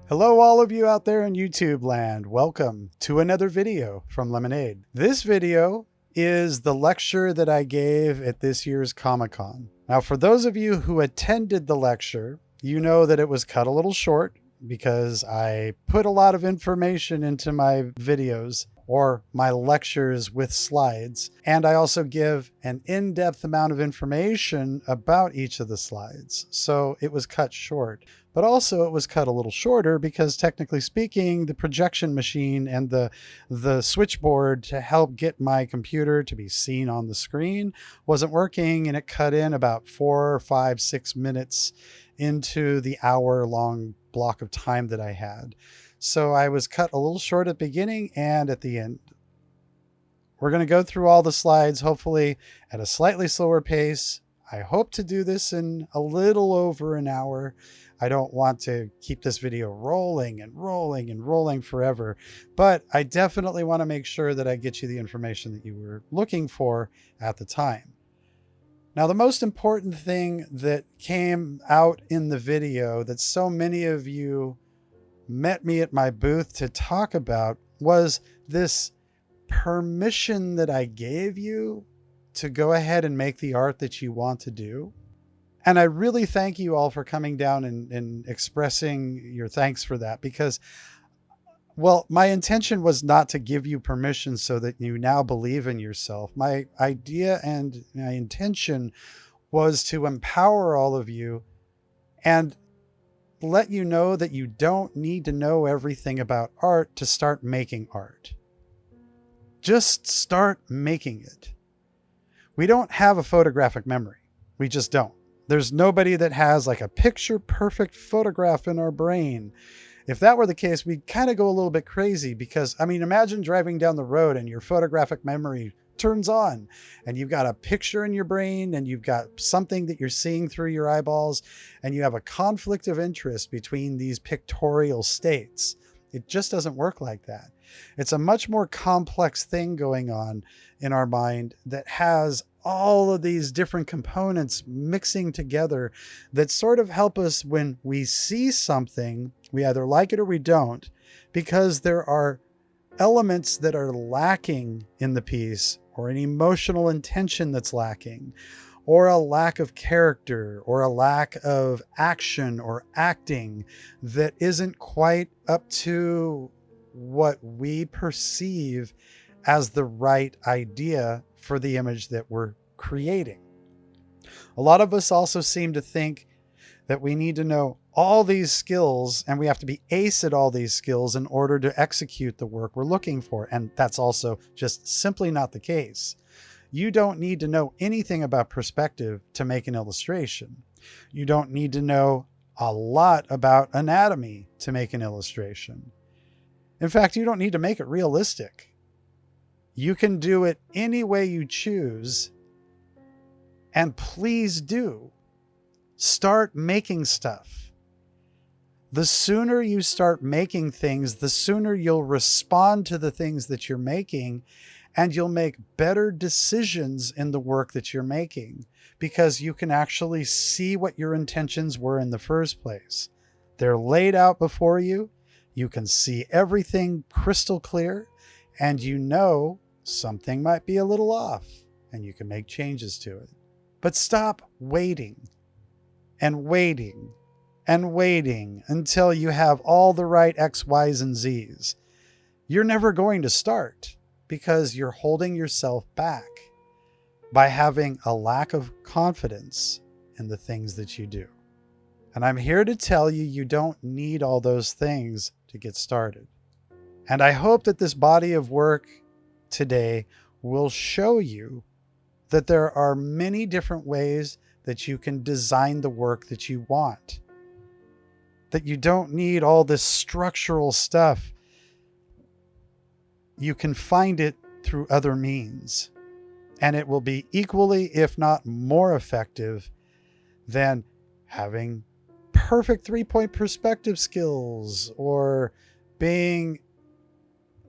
Hello all of you out there in YouTube land. Welcome to another video from Lemonade. This video is the lecture that I gave at this year's Comicon. Now, for those of you who attended the lecture, you know that it was cut a little short because I put a lot of information into my videos or my lectures with slides. And I also give an in-depth amount of information about each of the slides. So it was cut short. But also it was cut a little shorter because technically speaking, the projection machine and the switchboard to help get my computer to be seen on the screen wasn't working, and it cut in about 4, 5, 6 minutes into the hour-long block of time that I had. So I was cut a little short at the beginning and at the end. We're going to go through all the slides, hopefully at a slightly slower pace. I hope to do this in a little over an hour. I don't want to keep this video rolling and rolling and rolling forever, but I definitely want to make sure that I get you the information that you were looking for at the time. Now, the most important thing that came out in the video that so many of you met me at my booth to talk about was this permission that I gave you to go ahead and make the art that you want to do. And I really thank you all for coming down and expressing your thanks for that, because, well, my intention was not to give you permission so that you now believe in yourself. My idea and my intention was to empower all of you and let you know that you don't need to know everything about art to start making art. Just start making it. We don't have a photographic memory. We just don't. There's nobody that has like a picture perfect photograph in our brain. If that were the case, we'd kind of go a little bit crazy because, I mean, imagine driving down the road and your photographic memory turns on and you've got a picture in your brain and you've got something that you're seeing through your eyeballs and you have a conflict of interest between these pictorial states. It just doesn't work like that. It's a much more complex thing going on in our mind that has all of these different components mixing together that sort of help us when we see something. We either like it or we don't, because there are elements that are lacking in the piece, or an emotional intention that's lacking, or a lack of character, or a lack of action or acting that isn't quite up to what we perceive as the right idea for the image that we're creating. A lot of us also seem to think that we need to know all these skills and we have to be ace at all these skills in order to execute the work we're looking for. And that's also just simply not the case. You don't need to know anything about perspective to make an illustration. You don't need to know a lot about anatomy to make an illustration. In fact, you don't need to make it realistic. You can do it any way you choose, and please do. Start making stuff. The sooner you start making things, the sooner you'll respond to the things that you're making, and you'll make better decisions in the work that you're making because you can actually see what your intentions were in the first place. They're laid out before you. You can see everything crystal clear, and you know something might be a little off, and you can make changes to it. But stop waiting and waiting and waiting until you have all the right X, Y's, and Z's. You're never going to start because you're holding yourself back by having a lack of confidence in the things that you do. And I'm here to tell you, you don't need all those things to get started. And I hope that this body of work today will show you that there are many different ways that you can design the work that you want. That you don't need all this structural stuff. You can find it through other means. And it will be equally, if not more effective than having perfect three-point perspective skills or being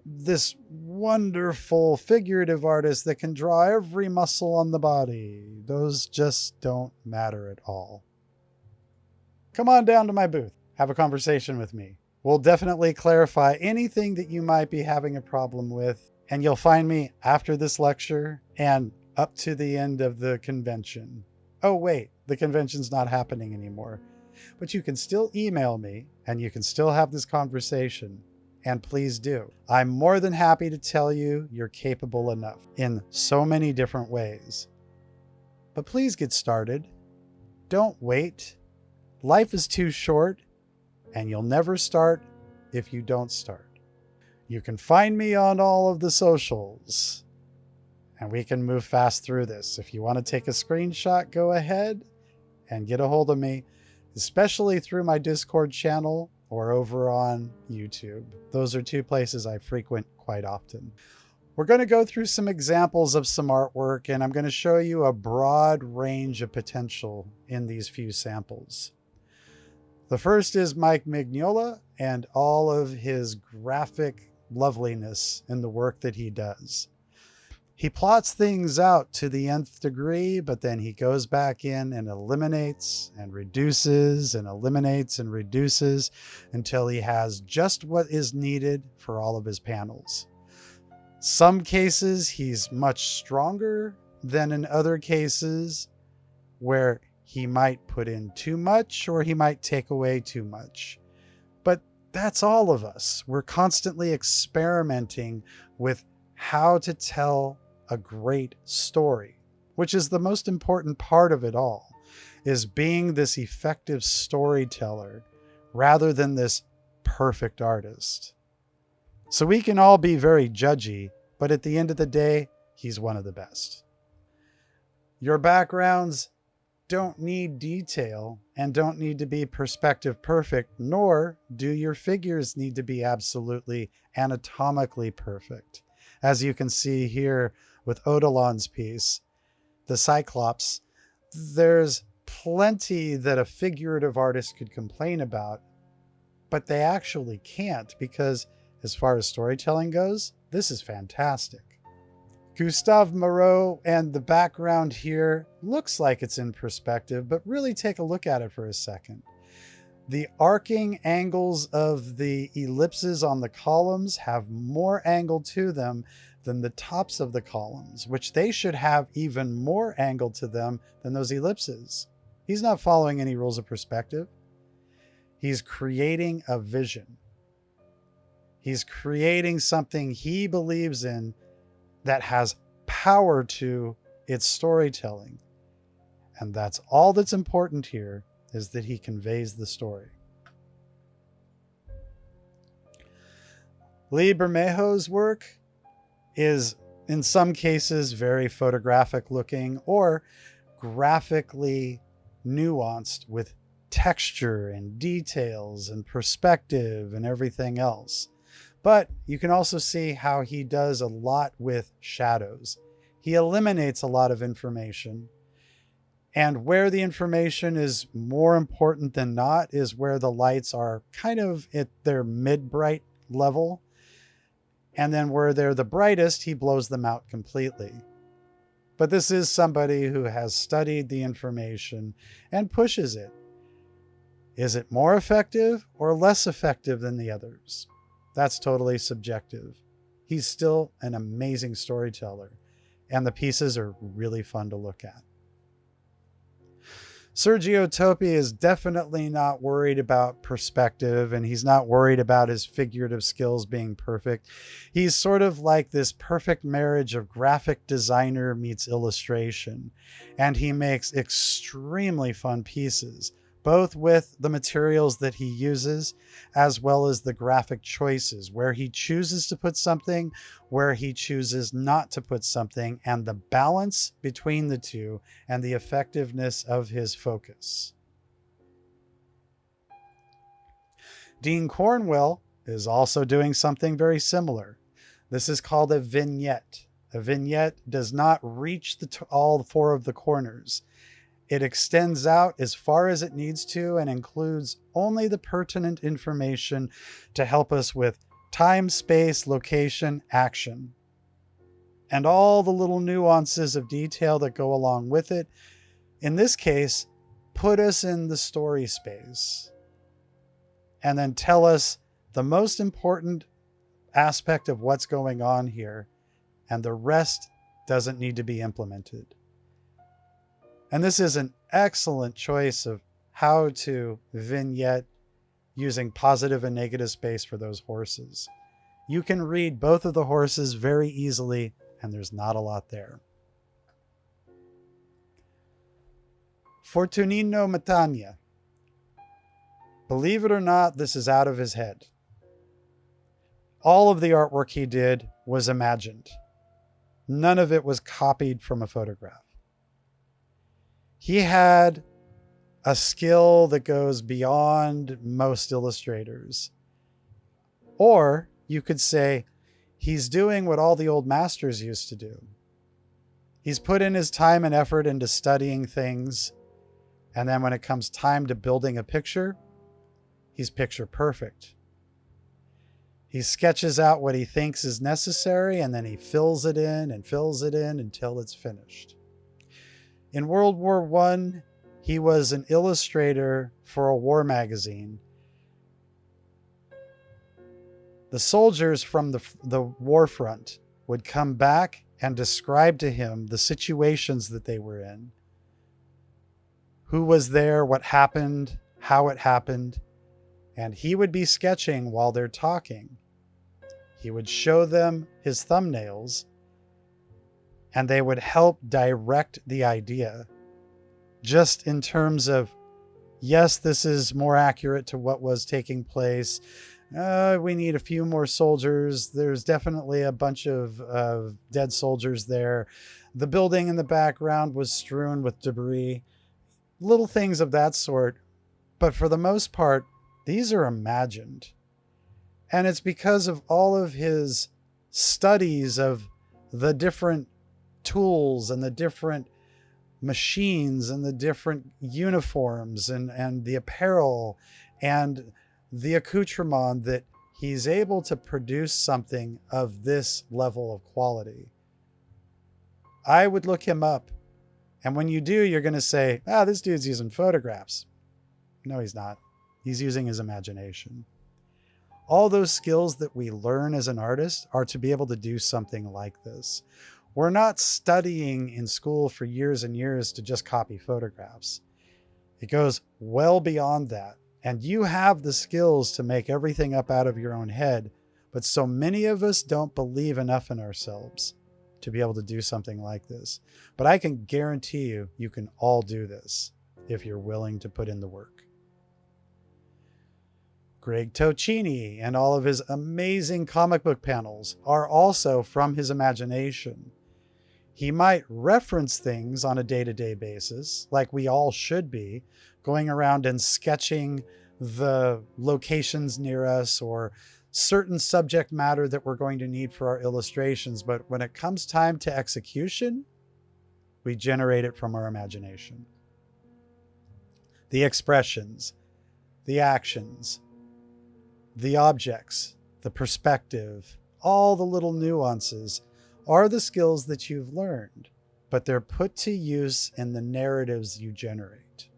this wonderful figurative artist that can draw every muscle on the body. Those just don't matter at all. Come on down to my booth. Have a conversation with me. We'll definitely clarify anything that you might be having a problem with, and you'll find me after this lecture and up to the end of the convention. Oh, wait, the convention's not happening anymore. But you can still email me and you can still have this conversation. And please do. I'm more than happy to tell you you're capable enough in so many different ways. But please get started. Don't wait. Life is too short, and you'll never start if you don't start. You can find me on all of the socials, and we can move fast through this. If you want to take a screenshot, go ahead and get a hold of me, especially through my Discord channel or over on YouTube. Those are two places I frequent quite often. We're going to go through some examples of some artwork, and I'm going to show you a broad range of potential in these few samples. The first is Mike Mignola and all of his graphic loveliness in the work that he does. He plots things out to the nth degree, but then he goes back in and eliminates and reduces and eliminates and reduces until he has just what is needed for all of his panels. Some cases he's much stronger than in other cases where he might put in too much or he might take away too much. But that's all of us. We're constantly experimenting with how to tell a great story, which is the most important part of it all, is being this effective storyteller rather than this perfect artist. So we can all be very judgy, but at the end of the day, he's one of the best. Your backgrounds don't need detail and don't need to be perspective perfect, nor do your figures need to be absolutely anatomically perfect. As you can see here with Odilon's piece, the Cyclops, there's plenty that a figurative artist could complain about, but they actually can't, because as far as storytelling goes, this is fantastic. Gustave Moreau, and the background here looks like it's in perspective, but really take a look at it for a second. The arcing angles of the ellipses on the columns have more angle to them than the tops of the columns, which they should have even more angle to them than those ellipses. He's not following any rules of perspective. He's creating a vision. He's creating something he believes in that has power to its storytelling. And that's all that's important here, is that he conveys the story. Lee Bermejo's work is in some cases very photographic looking or graphically nuanced with texture and details and perspective and everything else. But you can also see how he does a lot with shadows. He eliminates a lot of information. And where the information is more important than not is where the lights are kind of at their mid-bright level. And then where they're the brightest, he blows them out completely. But this is somebody who has studied the information and pushes it. Is it more effective or less effective than the others? That's totally subjective. He's still an amazing storyteller, and the pieces are really fun to look at. Sergio Topi is definitely not worried about perspective, and he's not worried about his figurative skills being perfect. He's sort of like this perfect marriage of graphic designer meets illustration, and he makes extremely fun pieces, both with the materials that he uses as well as the graphic choices, where he chooses to put something, where he chooses not to put something, and the balance between the two and the effectiveness of his focus. Dean Cornwell is also doing something very similar. This is called a vignette. A vignette does not reach all four of the corners. It extends out as far as it needs to and includes only the pertinent information to help us with time, space, location, action, and all the little nuances of detail that go along with it. In this case, put us in the story space and then tell us the most important aspect of what's going on here, and the rest doesn't need to be implemented. And this is an excellent choice of how to vignette using positive and negative space for those horses. You can read both of the horses very easily, and there's not a lot there. Fortunino Matania. Believe it or not, this is out of his head. All of the artwork he did was imagined. None of it was copied from a photograph. He had a skill that goes beyond most illustrators. Or you could say he's doing what all the old masters used to do. He's put in his time and effort into studying things, and then when it comes time to building a picture, he's picture perfect. He sketches out what he thinks is necessary, and then he fills it in until it's finished. In World War I, he was an illustrator for a war magazine. The soldiers from the war front would come back and describe to him the situations that they were in, who was there, what happened, how it happened, and he would be sketching while they're talking. He would show them his thumbnails, and they would help direct the idea, just in terms of, yes, this is more accurate to what was taking place. We need a few more soldiers. There's definitely a bunch of dead soldiers there. The building in the background was strewn with debris. Little things of that sort. But for the most part, these are imagined. And it's because of all of his studies of the different tools and the different machines and the different uniforms and the apparel and the accoutrement that he's able to produce something of this level of quality. I would look him up, and when you do, you're going to say, this dude's using photographs. No, he's not. He's using his imagination. All those skills that we learn as an artist are to be able to do something like this. We're not studying in school for years and years to just copy photographs. It goes well beyond that. And you have the skills to make everything up out of your own head, but so many of us don't believe enough in ourselves to be able to do something like this. But I can guarantee you, you can all do this if you're willing to put in the work. Greg Tocchini and all of his amazing comic book panels are also from his imagination. He might reference things on a day-to-day basis, like we all should be, going around and sketching the locations near us or certain subject matter that we're going to need for our illustrations. But when it comes time to execution, we generate it from our imagination. The expressions, the actions, the objects, the perspective, all the little nuances are the skills that you've learned, but they're put to use in the narratives you generate.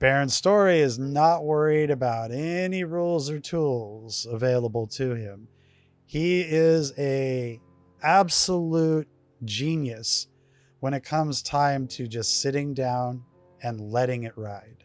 Baron Story is not worried about any rules or tools available to him. He is an absolute genius when it comes time to just sitting down and letting it ride.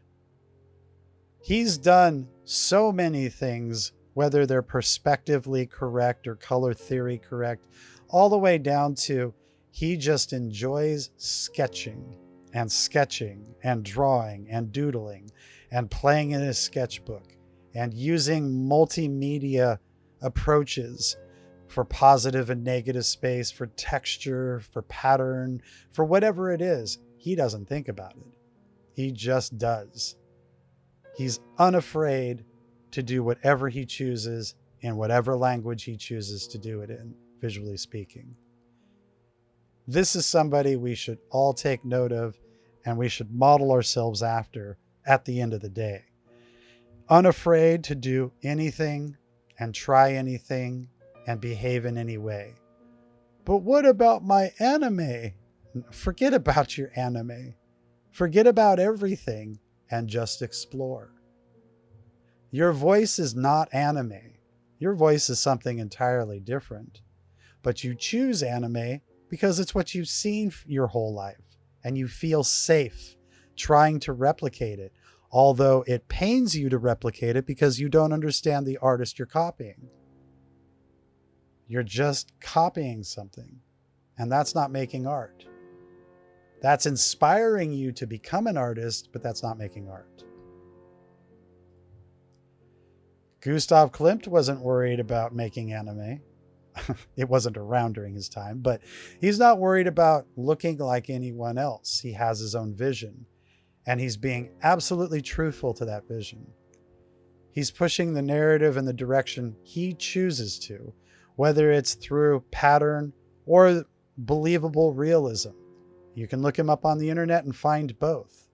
He's done so many things, whether they're perspectively correct or color theory correct, all the way down to he just enjoys sketching and drawing and doodling and playing in his sketchbook and using multimedia approaches for positive and negative space, for texture, for pattern, for whatever it is. He doesn't think about it. He just does. He's unafraid to do whatever he chooses in whatever language he chooses to do it in, visually speaking. This is somebody we should all take note of, and we should model ourselves after at the end of the day. Unafraid to do anything and try anything and behave in any way. But what about my anime? Forget about your anime. Forget about everything and just explore. Your voice is not anime. Your voice is something entirely different. But you choose anime because it's what you've seen your whole life, and you feel safe trying to replicate it, although it pains you to replicate it because you don't understand the artist you're copying. You're just copying something, and that's not making art. That's inspiring you to become an artist, but that's not making art. Gustav Klimt wasn't worried about making anime. It wasn't around during his time, but he's not worried about looking like anyone else. He has his own vision, and he's being absolutely truthful to that vision. He's pushing the narrative in the direction he chooses to, whether it's through pattern or believable realism. You can look him up on the internet and find both.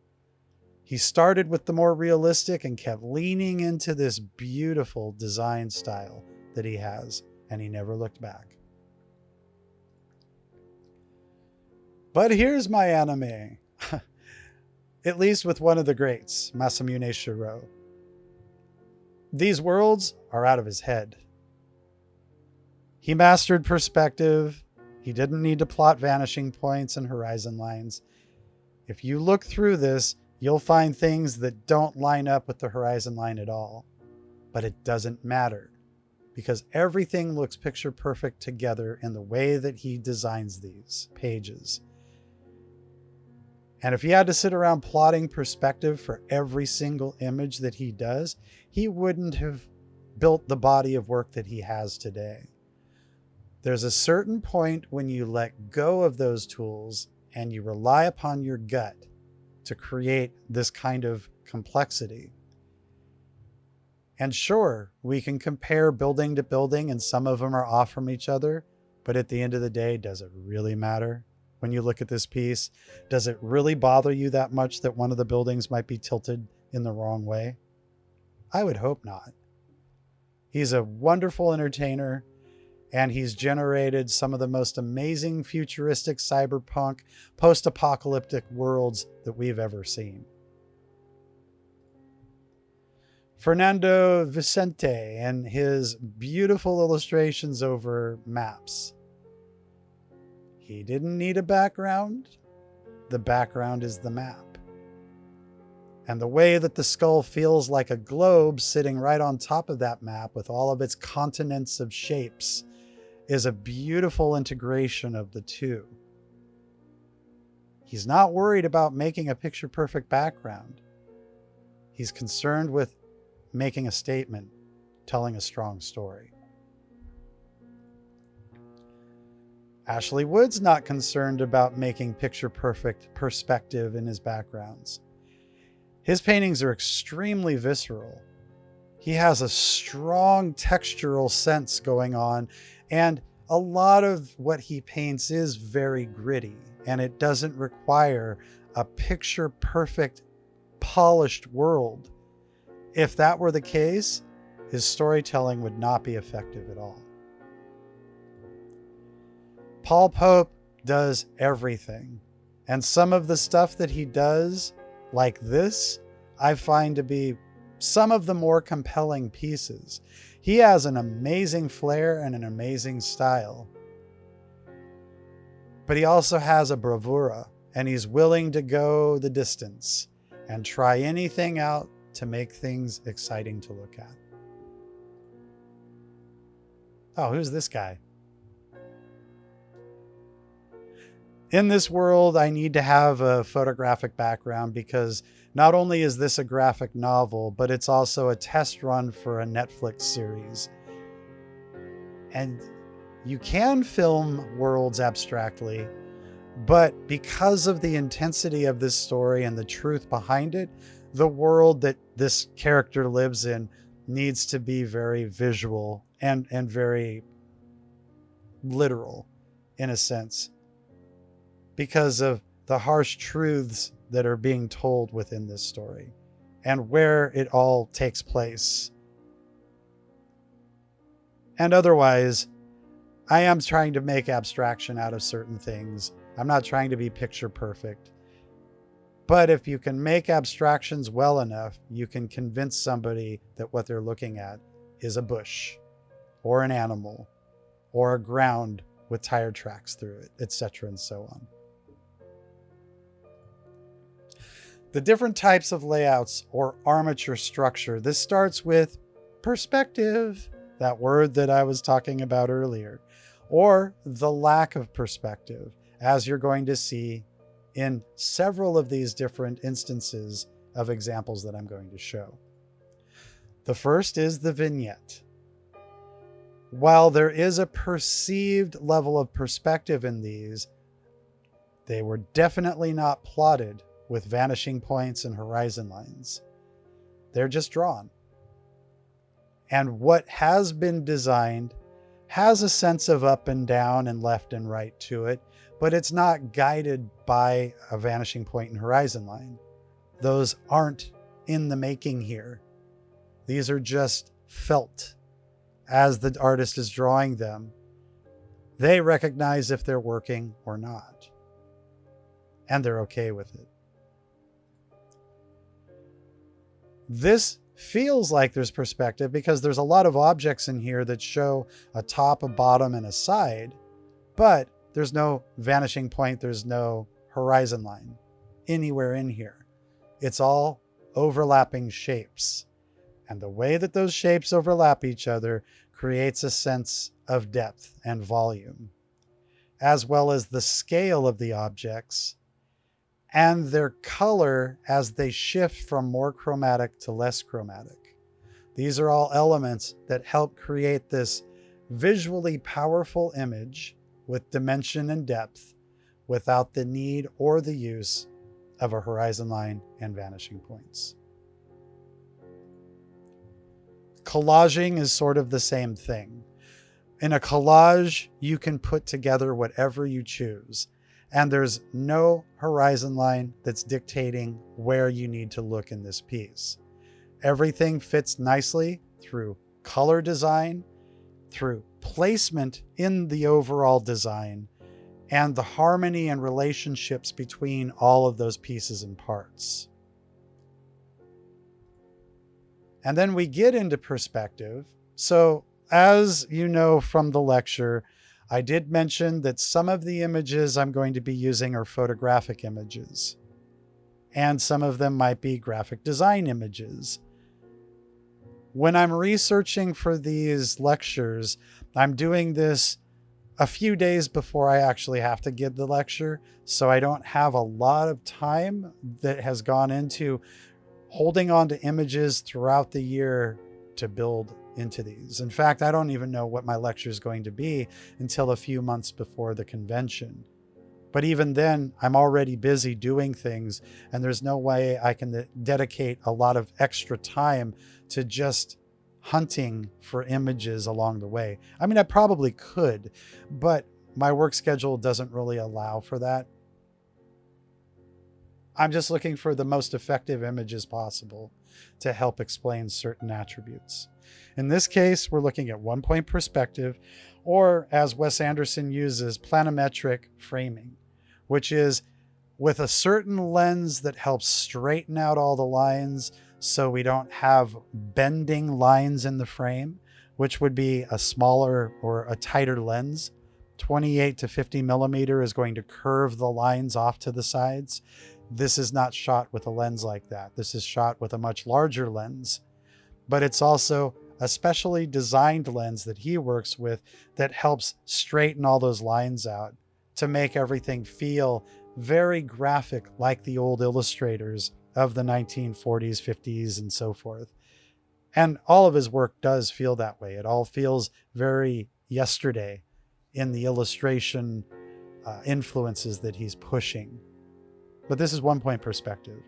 He started with the more realistic and kept leaning into this beautiful design style that he has, and he never looked back. But here's my anime, at least with one of the greats, Masamune Shirow. These worlds are out of his head. He mastered perspective. He didn't need to plot vanishing points and horizon lines. If you look through this, you'll find things that don't line up with the horizon line at all. But it doesn't matter, because everything looks picture perfect together in the way that he designs these pages. And if he had to sit around plotting perspective for every single image that he does, he wouldn't have built the body of work that he has today. There's a certain point when you let go of those tools and you rely upon your gut to create this kind of complexity. And sure, we can compare building to building, and some of them are off from each other, but at the end of the day, does it really matter? When you look at this piece, does it really bother you that much that one of the buildings might be tilted in the wrong way? I would hope not. He's a wonderful entertainer, and he's generated some of the most amazing futuristic cyberpunk post-apocalyptic worlds that we've ever seen. Fernando Vicente and his beautiful illustrations over maps. He didn't need a background. The background is the map. And the way that the skull feels like a globe sitting right on top of that map with all of its continents of shapes is a beautiful integration of the two. He's not worried about making a picture-perfect background. He's concerned with making a statement, telling a strong story. Ashley Wood's not concerned about making picture-perfect perspective in his backgrounds. His paintings are extremely visceral. He has a strong textural sense going on, and a lot of what he paints is very gritty, and it doesn't require a picture-perfect, polished world. If that were the case, his storytelling would not be effective at all. Paul Pope does everything, and some of the stuff that he does, like this, I find to be some of the more compelling pieces. He has an amazing flair and an amazing style. But he also has a bravura, and he's willing to go the distance and try anything out to make things exciting to look at. Oh, who's this guy? In this world, I need to have a photographic background because not only is this a graphic novel, but it's also a test run for a Netflix series. And you can film worlds abstractly, but because of the intensity of this story and the truth behind it, the world that this character lives in needs to be very visual and very literal in a sense, because of the harsh truths that are being told within this story and where it all takes place. And otherwise, I am trying to make abstraction out of certain things. I'm not trying to be picture perfect. But if you can make abstractions well enough, you can convince somebody that what they're looking at is a bush or an animal or a ground with tire tracks through it, etc. and so on. The different types of layouts or armature structure. This starts with perspective, that word that I was talking about earlier, or the lack of perspective, as you're going to see in several of these different instances of examples that I'm going to show. The first is the vignette. While there is a perceived level of perspective in these, they were definitely not plotted with vanishing points and horizon lines. They're just drawn. And what has been designed has a sense of up and down and left and right to it, but it's not guided by a vanishing point and horizon line. Those aren't in the making here. These are just felt as the artist is drawing them. They recognize if they're working or not, and they're okay with it. This feels like there's perspective because there's a lot of objects in here that show a top, a bottom, and a side, but there's no vanishing point, there's no horizon line anywhere in here. It's all overlapping shapes. And the way that those shapes overlap each other creates a sense of depth and volume, as well as the scale of the objects and their color as they shift from more chromatic to less chromatic. These are all elements that help create this visually powerful image with dimension and depth without the need or the use of a horizon line and vanishing points. Collaging is sort of the same thing. In a collage, you can put together whatever you choose, and there's no horizon line that's dictating where you need to look in this piece. Everything fits nicely through color design, through placement in the overall design, and the harmony and relationships between all of those pieces and parts. And then we get into perspective. So as you know from the lecture, I did mention that some of the images I'm going to be using are photographic images, and some of them might be graphic design images. When I'm researching for these lectures, I'm doing this a few days before I actually have to give the lecture, so I don't have a lot of time that has gone into holding on to images throughout the year to build into these. In fact, I don't even know what my lecture is going to be until a few months before the convention. But even then, I'm already busy doing things, and there's no way I can dedicate a lot of extra time to just hunting for images along the way. I mean, I probably could, but my work schedule doesn't really allow for that. I'm just looking for the most effective images possible to help explain certain attributes. In this case, we're looking at one-point perspective, or as Wes Anderson uses, planimetric framing, which is with a certain lens that helps straighten out all the lines so we don't have bending lines in the frame, which would be a smaller or a tighter lens. 28 to 50 millimeter is going to curve the lines off to the sides. This is not shot with a lens like that. This is shot with a much larger lens, but it's also a specially designed lens that he works with that helps straighten all those lines out to make everything feel very graphic, like the old illustrators of the 1940s, 50s, and so forth. And all of his work does feel that way. It all feels very yesterday in the illustration influences that he's pushing. But this is one-point perspective.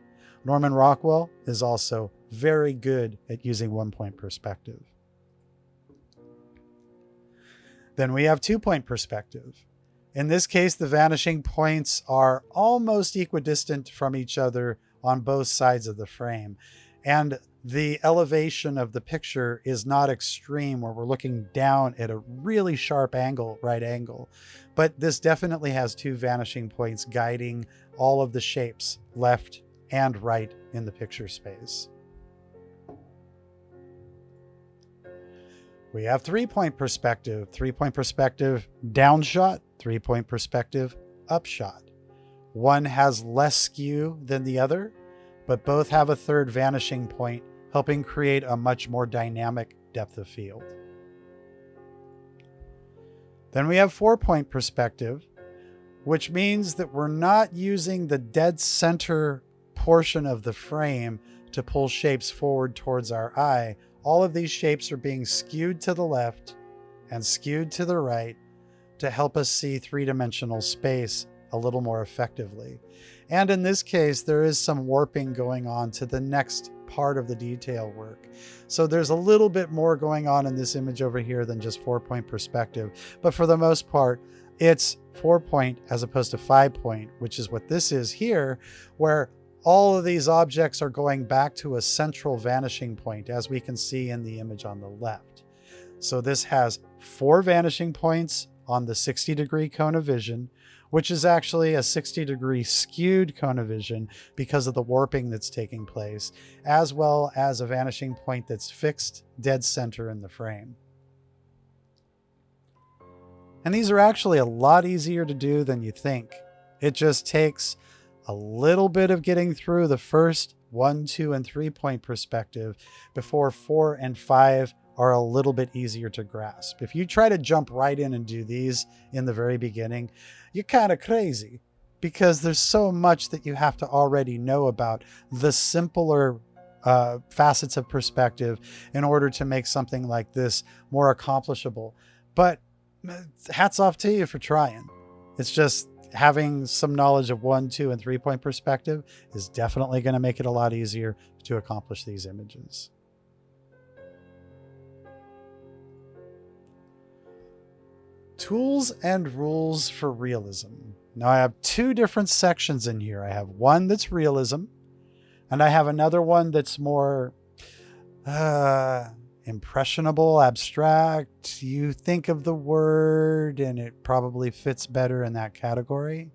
Norman Rockwell is also very good at using one-point perspective. Then we have two-point perspective. In this case, the vanishing points are almost equidistant from each other on both sides of the frame. And the elevation of the picture is not extreme where we're looking down at a really sharp angle, right angle. But this definitely has two vanishing points guiding all of the shapes, left and right in the picture space. We have 3-point perspective. 3-point perspective downshot, 3-point perspective upshot. One has less skew than the other, but both have a third vanishing point, helping create a much more dynamic depth of field. Then we have 4-point perspective, which means that we're not using the dead center portion of the frame to pull shapes forward towards our eye. All of these shapes are being skewed to the left and skewed to the right to help us see three-dimensional space a little more effectively. And in this case, there is some warping going on to the next part of the detail work. So there's a little bit more going on in this image over here than just 4-point perspective. But for the most part, it's 4-point as opposed to 5-point, which is what this is here, where all of these objects are going back to a central vanishing point, as we can see in the image on the left. So this has 4 vanishing points on the 60-degree cone of vision, which is actually a 60-degree skewed cone of vision because of the warping that's taking place, as well as a vanishing point that's fixed dead center in the frame. And these are actually a lot easier to do than you think. It just takes a little bit of getting through the first 1, 2, and 3-point perspective before 4 and 5 are a little bit easier to grasp. If you try to jump right in and do these in the very beginning, you're kind of crazy, because there's so much that you have to already know about the simpler facets of perspective in order to make something like this more accomplishable. But hats off to you for trying. It's just having some knowledge of 1, 2, and 3-point perspective is definitely going to make it a lot easier to accomplish these images. Tools and rules for realism. Now I have 2 different sections in here. I have one that's realism, and I have another one that's more impressionable, abstract. You think of the word and it probably fits better in that category.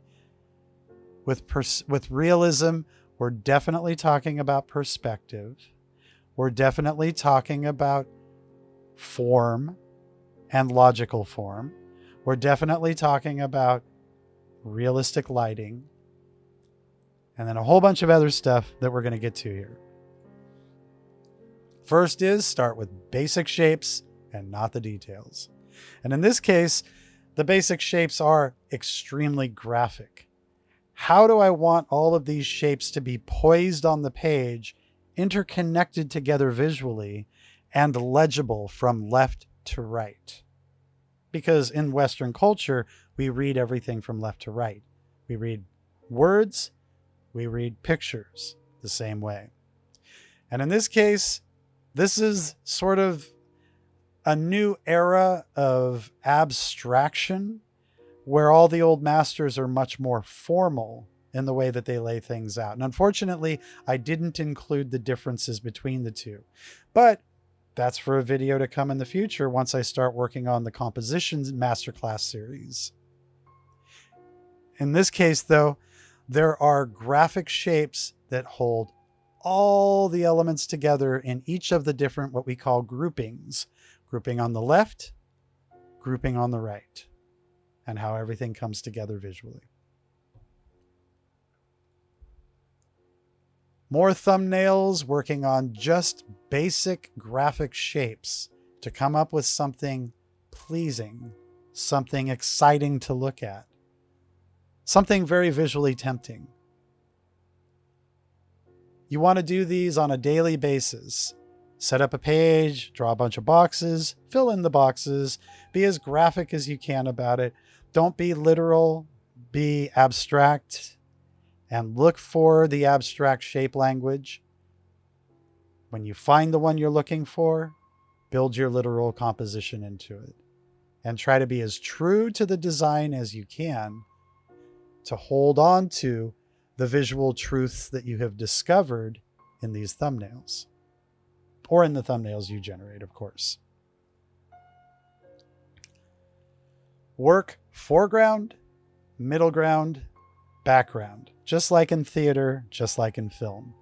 With realism, we're definitely talking about perspective. We're definitely talking about form and logical form. We're definitely talking about realistic lighting, and then a whole bunch of other stuff that we're going to get to here. First is start with basic shapes and not the details. And in this case, the basic shapes are extremely graphic. How do I want all of these shapes to be poised on the page, interconnected together visually, and legible from left to right? Because in Western culture, we read everything from left to right. We read words, we read pictures the same way. And in this case, this is sort of a new era of abstraction, where all the old masters are much more formal in the way that they lay things out. And unfortunately, I didn't include the differences between the two. But that's for a video to come in the future once I start working on the compositions masterclass series. In this case, though, there are graphic shapes that hold all the elements together in each of the different what we call groupings. Grouping on the left, grouping on the right, and how everything comes together visually. More thumbnails working on just basic graphic shapes to come up with something pleasing, something exciting to look at, something very visually tempting. You want to do these on a daily basis. Set up a page, draw a bunch of boxes, fill in the boxes, be as graphic as you can about it. Don't be literal, be abstract, and look for the abstract shape language. When you find the one you're looking for, build your literal composition into it. And try to be as true to the design as you can to hold on to the visual truths that you have discovered in these thumbnails. Or in the thumbnails you generate, of course. Work foreground, middle ground, background, just like in theater, just like in film.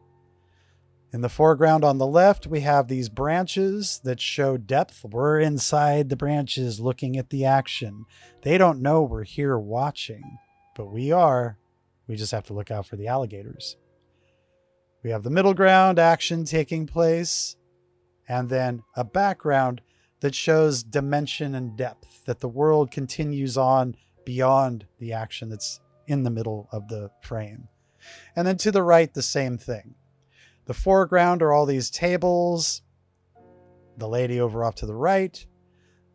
In the foreground on the left, we have these branches that show depth. We're inside the branches looking at the action. They don't know we're here watching, but we are. We just have to look out for the alligators. We have the middle ground, action taking place, and then a background that shows dimension and depth, that the world continues on beyond the action that's in the middle of the frame. And then to the right, the same thing. The foreground are all these tables, the lady over off to the right.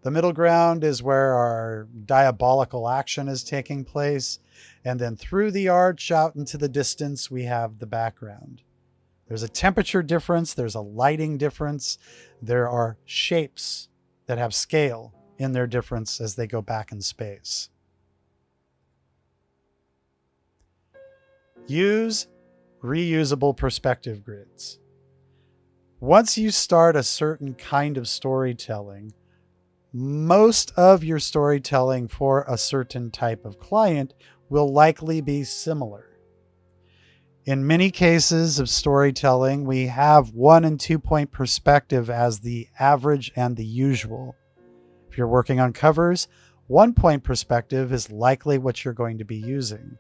The middle ground is where our diabolical action is taking place. And then through the arch out into the distance, we have the background. There's a temperature difference. There's a lighting difference. There are shapes that have scale in their difference as they go back in space. Use reusable perspective grids. Once you start a certain kind of storytelling, most of your storytelling for a certain type of client will likely be similar. In many cases of storytelling, we have 1 and 2 point perspective as the average and the usual. If you're working on covers, 1 point perspective is likely what you're going to be using,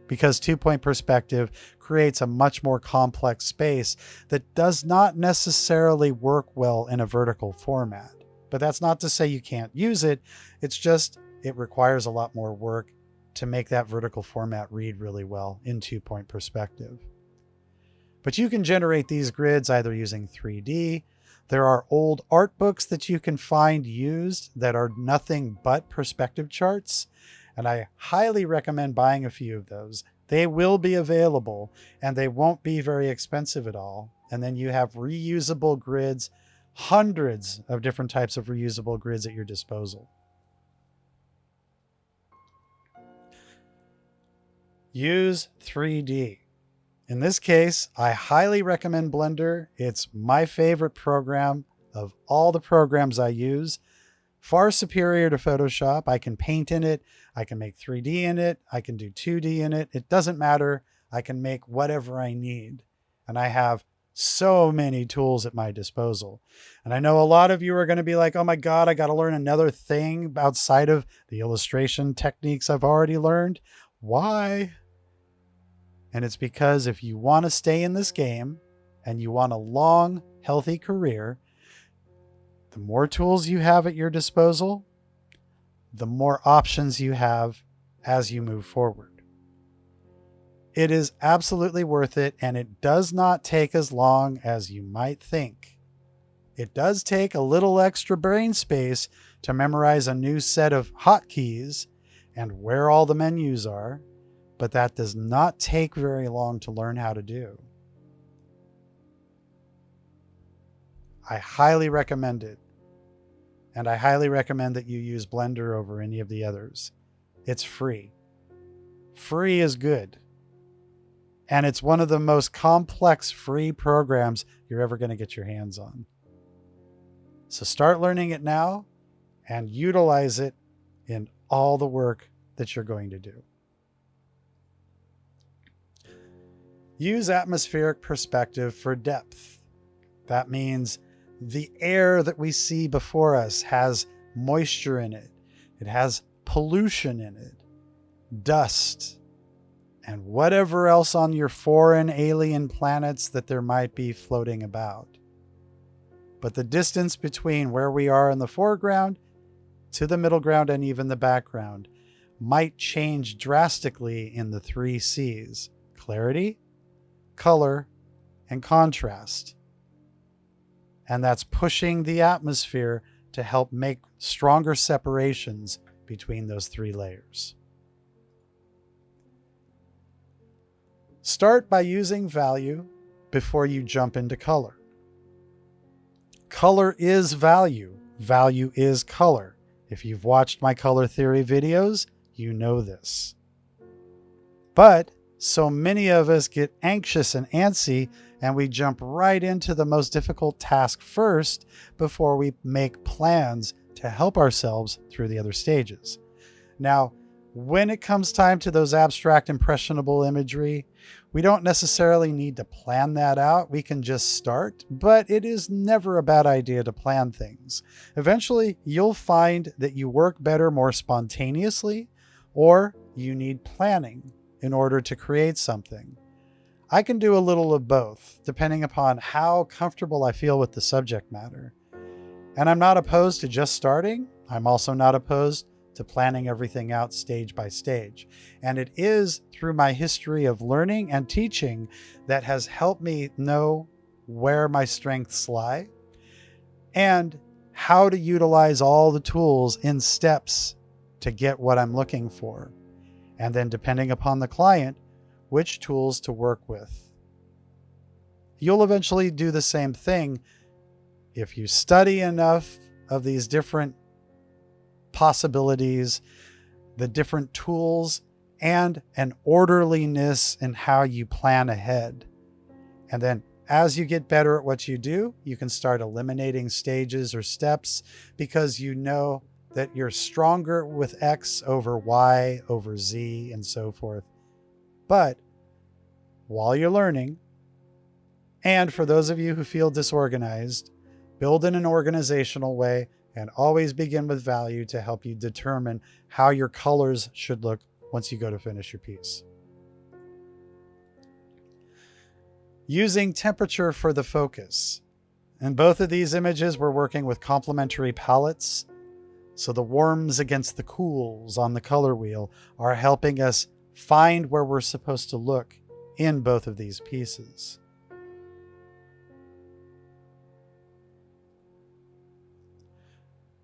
because 2 point perspective creates a much more complex space that does not necessarily work well in a vertical format. But that's not to say you can't use it. It's just it requires a lot more work to make that vertical format read really well in 2 point perspective. But you can generate these grids either using 3D. There are old art books that you can find used that are nothing but perspective charts. And I highly recommend buying a few of those. They will be available and they won't be very expensive at all. And then you have reusable grids, hundreds of different types of reusable grids at your disposal. Use 3D. In this case, I highly recommend Blender. It's my favorite program of all the programs I use. Far superior to Photoshop. I can paint in it. I can make 3D in it. I can do 2D in it. It doesn't matter. I can make whatever I need. And I have so many tools at my disposal. And I know a lot of you are going to be like, oh my God, I got to learn another thing outside of the illustration techniques I've already learned. Why? And it's because if you want to stay in this game and you want a long, healthy career, the more tools you have at your disposal, the more options you have as you move forward. It is absolutely worth it, and it does not take as long as you might think. It does take a little extra brain space to memorize a new set of hotkeys and where all the menus are, but that does not take very long to learn how to do. I highly recommend it. And I highly recommend that you use Blender over any of the others. It's free. Free is good. And it's one of the most complex free programs you're ever going to get your hands on. So start learning it now and utilize it in all the work that you're going to do. Use atmospheric perspective for depth. That means the air that we see before us has moisture in it. It has pollution in it, dust, and whatever else on your foreign alien planets that there might be floating about. But the distance between where we are in the foreground to the middle ground and even the background might change drastically in the 3 C's: clarity, color, and contrast. And that's pushing the atmosphere to help make stronger separations between those 3 layers. Start by using value before you jump into color. Color is value. Value is color. If you've watched my color theory videos, you know this. But so many of us get anxious and antsy, and we jump right into the most difficult task first before we make plans to help ourselves through the other stages. Now, When it comes time to those abstract impressionable imagery, we don't necessarily need to plan that out. We can just start, but it is never a bad idea to plan things. Eventually, you'll find that you work better more spontaneously, or you need planning in order to create something. I can do a little of both, depending upon how comfortable I feel with the subject matter. And I'm not opposed to just starting. I'm also not opposed to planning everything out stage by stage. And it is through my history of learning and teaching that has helped me know where my strengths lie and how to utilize all the tools in steps to get what I'm looking for. And then depending upon the client, which tools to work with. You'll eventually do the same thing if you study enough of these different possibilities, the different tools, and an orderliness in how you plan ahead. And then as you get better at what you do, you can start eliminating stages or steps because you know that you're stronger with X over Y over Z and so forth. But while you're learning, and for those of you who feel disorganized, build in an organizational way and always begin with value to help you determine how your colors should look once you go to finish your piece. Using temperature for the focus. In both of these images, we're working with complementary palettes. So the warms against the cools on the color wheel are helping us find where we're supposed to look in both of these pieces.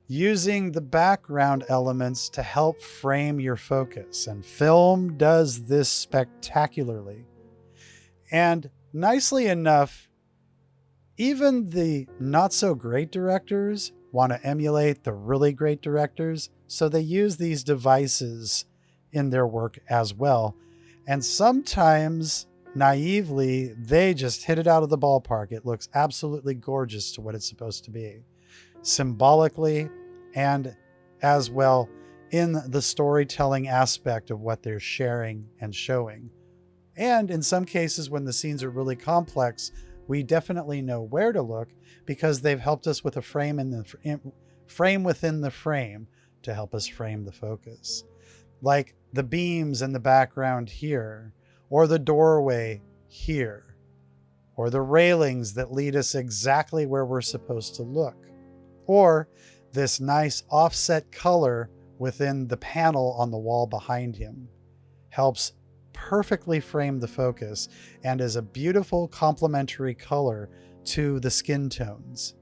Using the background elements to help frame your focus, and film does this spectacularly. And nicely enough, even the not so great directors want to emulate the really great directors, so they use these devices in their work as well. And sometimes, naively, they just hit it out of the ballpark. It looks absolutely gorgeous to what it's supposed to be, symbolically and as well in the storytelling aspect of what they're sharing and showing. And in some cases, when the scenes are really complex, we definitely know where to look because they've helped us with a frame frame within the frame to help us frame the focus. Like the beams in the background here, or the doorway here, or the railings that lead us exactly where we're supposed to look, or this nice offset color within the panel on the wall behind him helps perfectly frame the focus and is a beautiful complementary color to the skin tones.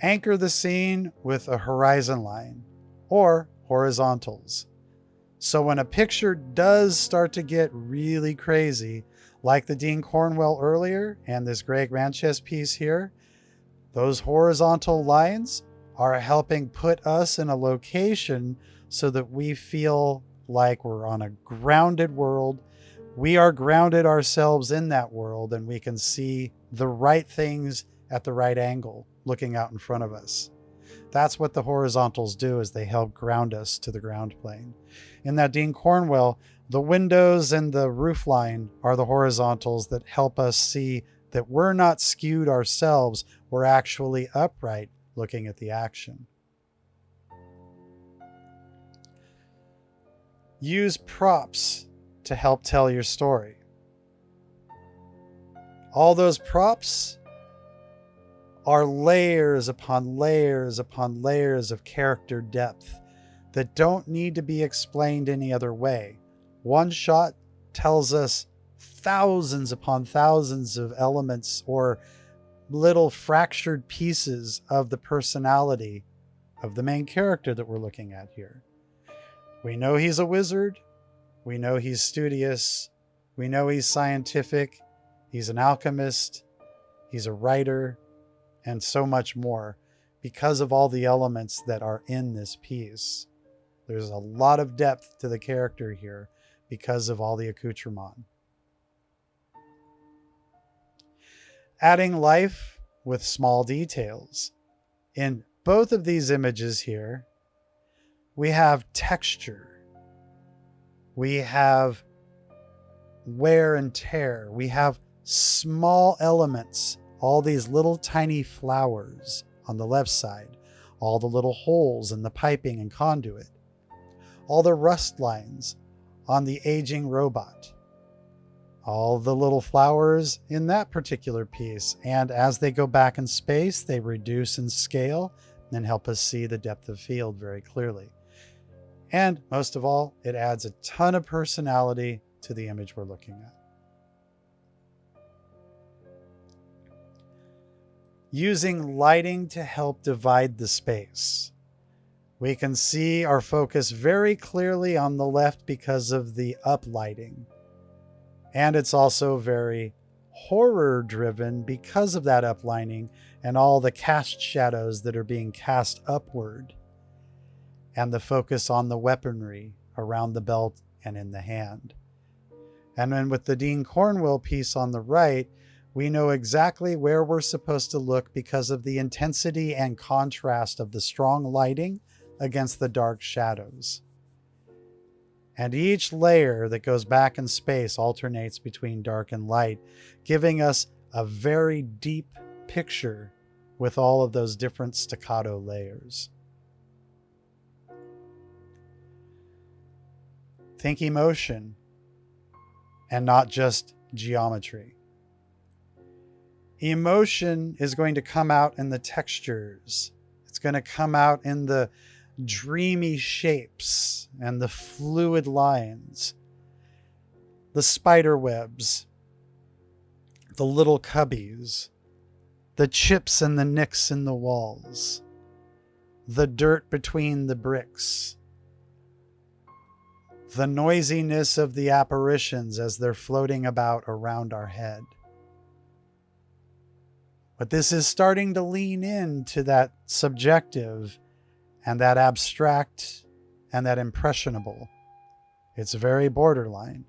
Anchor the scene with a horizon line or horizontals. So when a picture does start to get really crazy, like the Dean Cornwell earlier and this Greg Manchester piece here, those horizontal lines are helping put us in a location so that we feel like we're on a grounded world. We are grounded ourselves in that world and we can see the right things at the right angle looking out in front of us. That's what the horizontals do, is they help ground us to the ground plane. In that Dean Cornwell, the windows and the roof line are the horizontals that help us see that we're not skewed ourselves, we're actually upright looking at the action. Use props to help tell your story. All those props are layers upon layers upon layers of character depth that don't need to be explained any other way. One shot tells us thousands upon thousands of elements or little fractured pieces of the personality of the main character that we're looking at here. We know he's a wizard. We know he's studious. We know he's scientific. He's an alchemist. He's a writer, and so much more because of all the elements that are in this piece. There's a lot of depth to the character here because of all the accoutrement. Adding life with small details. In both of these images here, we have texture. We have wear and tear. We have small elements, all these little tiny flowers on the left side, all the little holes in the piping and conduit, all the rust lines on the aging robot, all the little flowers in that particular piece. And as they go back in space, they reduce in scale and help us see the depth of field very clearly. And most of all, it adds a ton of personality to the image we're looking at. Using lighting to help divide the space. We can see our focus very clearly on the left because of the up lighting. And it's also very horror driven because of that uplining and all the cast shadows that are being cast upward, and the focus on the weaponry around the belt and in the hand. And then with the Dean Cornwell piece on the right, we know exactly where we're supposed to look because of the intensity and contrast of the strong lighting against the dark shadows. And each layer that goes back in space alternates between dark and light, giving us a very deep picture with all of those different staccato layers. Think emotion and not just geometry. Emotion is going to come out in the textures. It's going to come out in the dreamy shapes and the fluid lines, the spider webs, the little cubbies, the chips and the nicks in the walls, the dirt between the bricks, the noisiness of the apparitions as they're floating about around our head. But this is starting to lean into that subjective and that abstract and that impressionable. It's very borderline.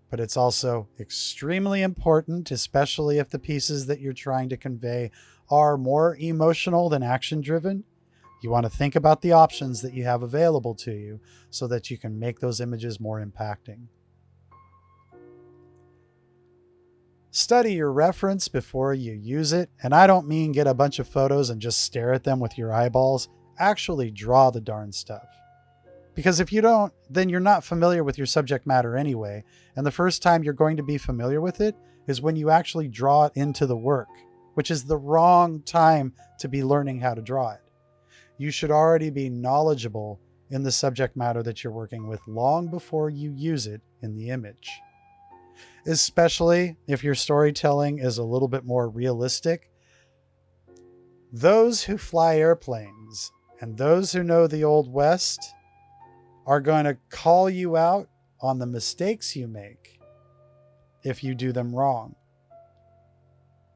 But it's also extremely important, especially if the pieces that you're trying to convey are more emotional than action-driven. You want to think about the options that you have available to you so that you can make those images more impacting. Study your reference before you use it, and I don't mean get a bunch of photos and just stare at them with your eyeballs. Actually draw the darn stuff. Because if you don't, then you're not familiar with your subject matter anyway, and the first time you're going to be familiar with it is when you actually draw it into the work, which is the wrong time to be learning how to draw it. You should already be knowledgeable in the subject matter that you're working with long before you use it in the image. Especially if your storytelling is a little bit more realistic. Those who fly airplanes and those who know the Old West are going to call you out on the mistakes you make if you do them wrong.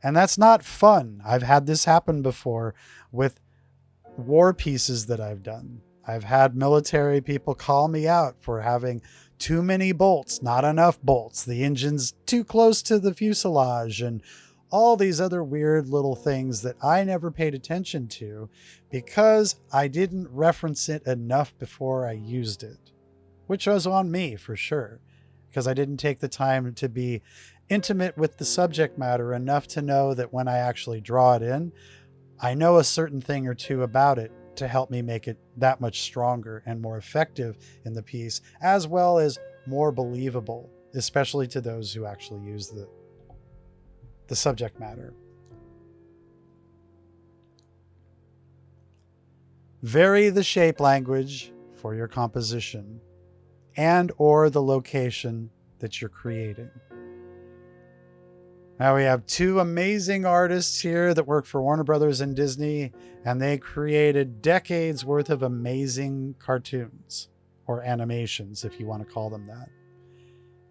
And that's not fun. I've had this happen before with war pieces that I've done. I've had military people call me out for having too many bolts, not enough bolts, the engine's too close to the fuselage, and all these other weird little things that I never paid attention to because I didn't reference it enough before I used it, which was on me for sure, because I didn't take the time to be intimate with the subject matter enough to know that when I actually draw it in, I know a certain thing or two about it to help me make it that much stronger and more effective in the piece, as well as more believable, especially to those who actually use the subject matter. Vary the shape language for your composition and or the location that you're creating. Now we have two amazing artists here that work for Warner Brothers and Disney, and they created decades worth of amazing cartoons or animations, if you want to call them that.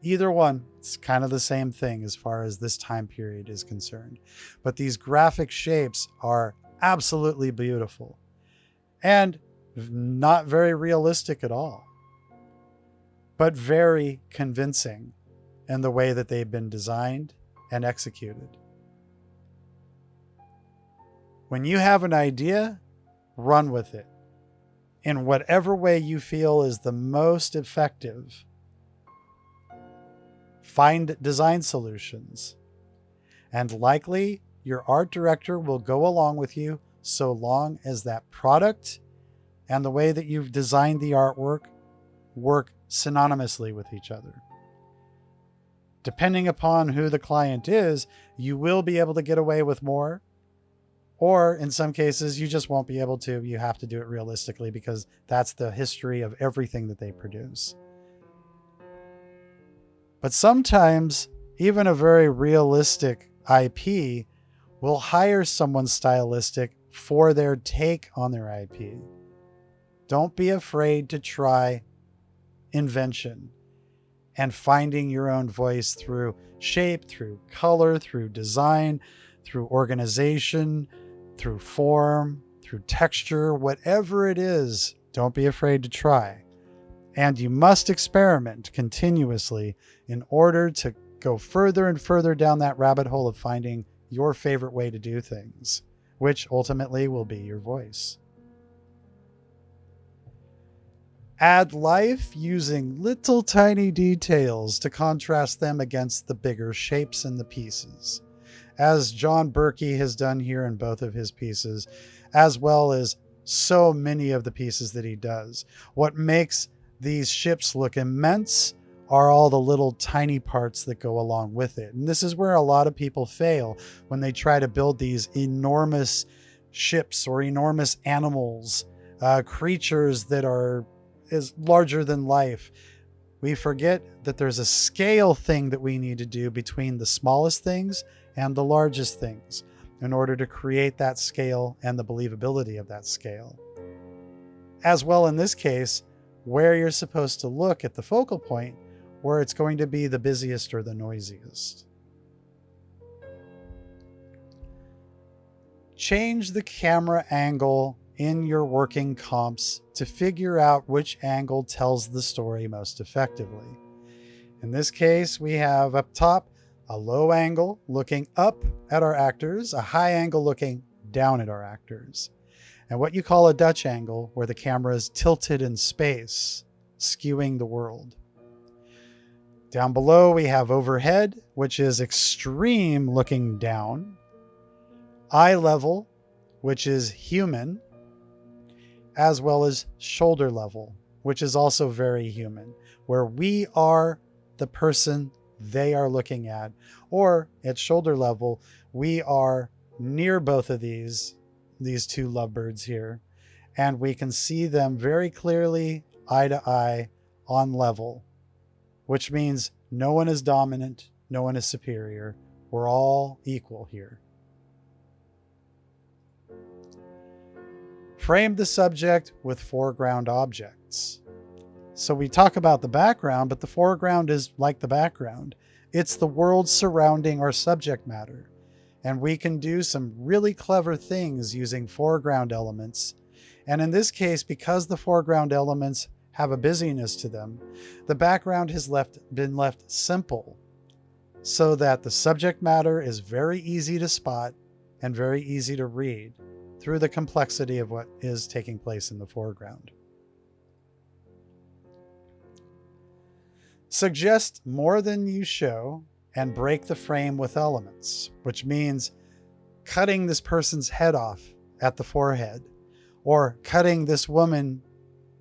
Either one, it's kind of the same thing as far as this time period is concerned. But these graphic shapes are absolutely beautiful and not very realistic at all, but very convincing in the way that they've been designed and executed. When you have an idea, run with it in whatever way you feel is the most effective. Find design solutions, and likely your art director will go along with you so long as that product and the way that you've designed the artwork work synonymously with each other. Depending upon who the client is, you will be able to get away with more, or in some cases, you just won't be able to. You have to do it realistically because that's the history of everything that they produce. But sometimes, even a very realistic IP will hire someone stylistic for their take on their IP. Don't be afraid to try invention and finding your own voice through shape, through color, through design, through organization, through form, through texture, whatever it is. Don't be afraid to try. And you must experiment continuously in order to go further and further down that rabbit hole of finding your favorite way to do things, which ultimately will be your voice. Add life using little tiny details to contrast them against the bigger shapes in the pieces, as John Berkey has done here in both of his pieces, as well as so many of the pieces that he does. What makes these ships look immense are all the little tiny parts that go along with it. And this is where a lot of people fail when they try to build these enormous ships or enormous animals, creatures that are larger than life. We forget that there's a scale thing that we need to do between the smallest things and the largest things in order to create that scale and the believability of that scale. As well, in this case, where you're supposed to look at the focal point, where it's going to be the busiest or the noisiest. Change the camera angle in your working comps to figure out which angle tells the story most effectively. In this case, we have up top a low angle looking up at our actors, a high angle looking down at our actors, and what you call a Dutch angle, where the camera is tilted in space, skewing the world. Down below, we have overhead, which is extreme looking down, eye level, which is human, as well as shoulder level, which is also very human, where we are the person they are looking at, or at shoulder level, we are near both of these two lovebirds here, and we can see them very clearly eye to eye on level, which means no one is dominant, no one is superior. We're all equal here. Frame the subject with foreground objects. So we talk about the background, but the foreground is like the background. It's the world surrounding our subject matter. And we can do some really clever things using foreground elements. And in this case, because the foreground elements have a busyness to them, the background has been left simple so that the subject matter is very easy to spot and very easy to read through the complexity of what is taking place in the foreground. Suggest more than you show and break the frame with elements, which means cutting this person's head off at the forehead, or cutting this woman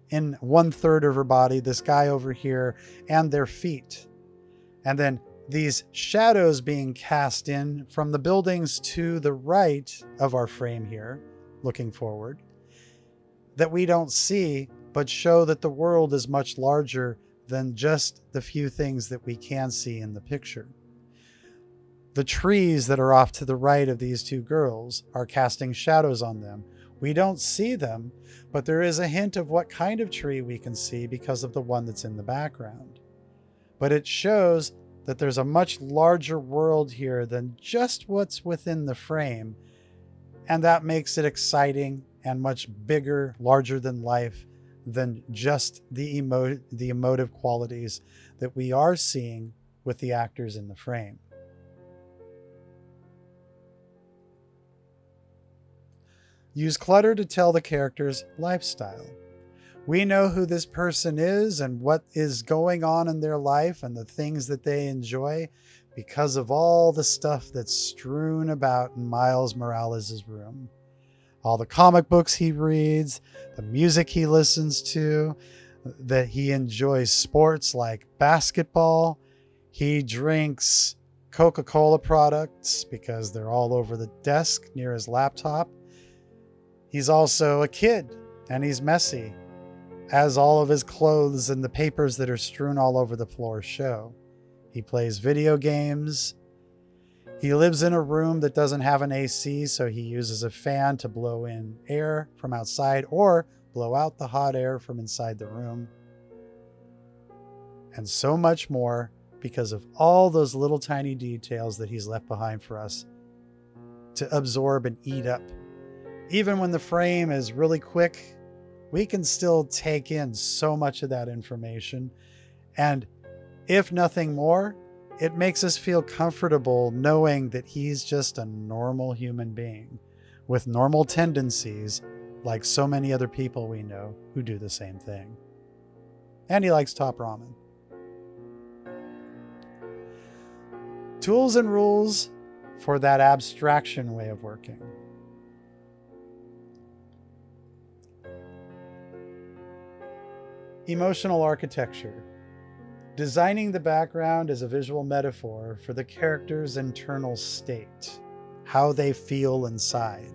in 1/3 of her body, this guy over here, and their feet. And then these shadows being cast in from the buildings to the right of our frame here, looking forward, that we don't see, but show that the world is much larger than just the few things that we can see in the picture. The trees that are off to the right of these two girls are casting shadows on them. We don't see them, but there is a hint of what kind of tree we can see because of the one that's in the background. But it shows that there's a much larger world here than just what's within the frame, and that makes it exciting and much bigger, larger than life, than just the emotive qualities that we are seeing with the actors in the frame. Use clutter to tell the character's lifestyle. We know who this person is and what is going on in their life and the things that they enjoy because of all the stuff that's strewn about in Miles Morales' room. All the comic books he reads, the music he listens to, that he enjoys sports like basketball. He drinks Coca-Cola products because they're all over the desk near his laptop. He's also a kid and he's messy, as all of his clothes and the papers that are strewn all over the floor show. He plays video games. He lives in a room that doesn't have an AC, so he uses a fan to blow in air from outside or blow out the hot air from inside the room. And so much more because of all those little tiny details that he's left behind for us to absorb and eat up. Even when the frame is really quick, we can still take in so much of that information. And if nothing more, it makes us feel comfortable knowing that he's just a normal human being with normal tendencies like so many other people we know who do the same thing. And he likes top ramen. Tools and rules for that abstraction way of working. Emotional architecture. Designing the background as a visual metaphor for the character's internal state, how they feel inside,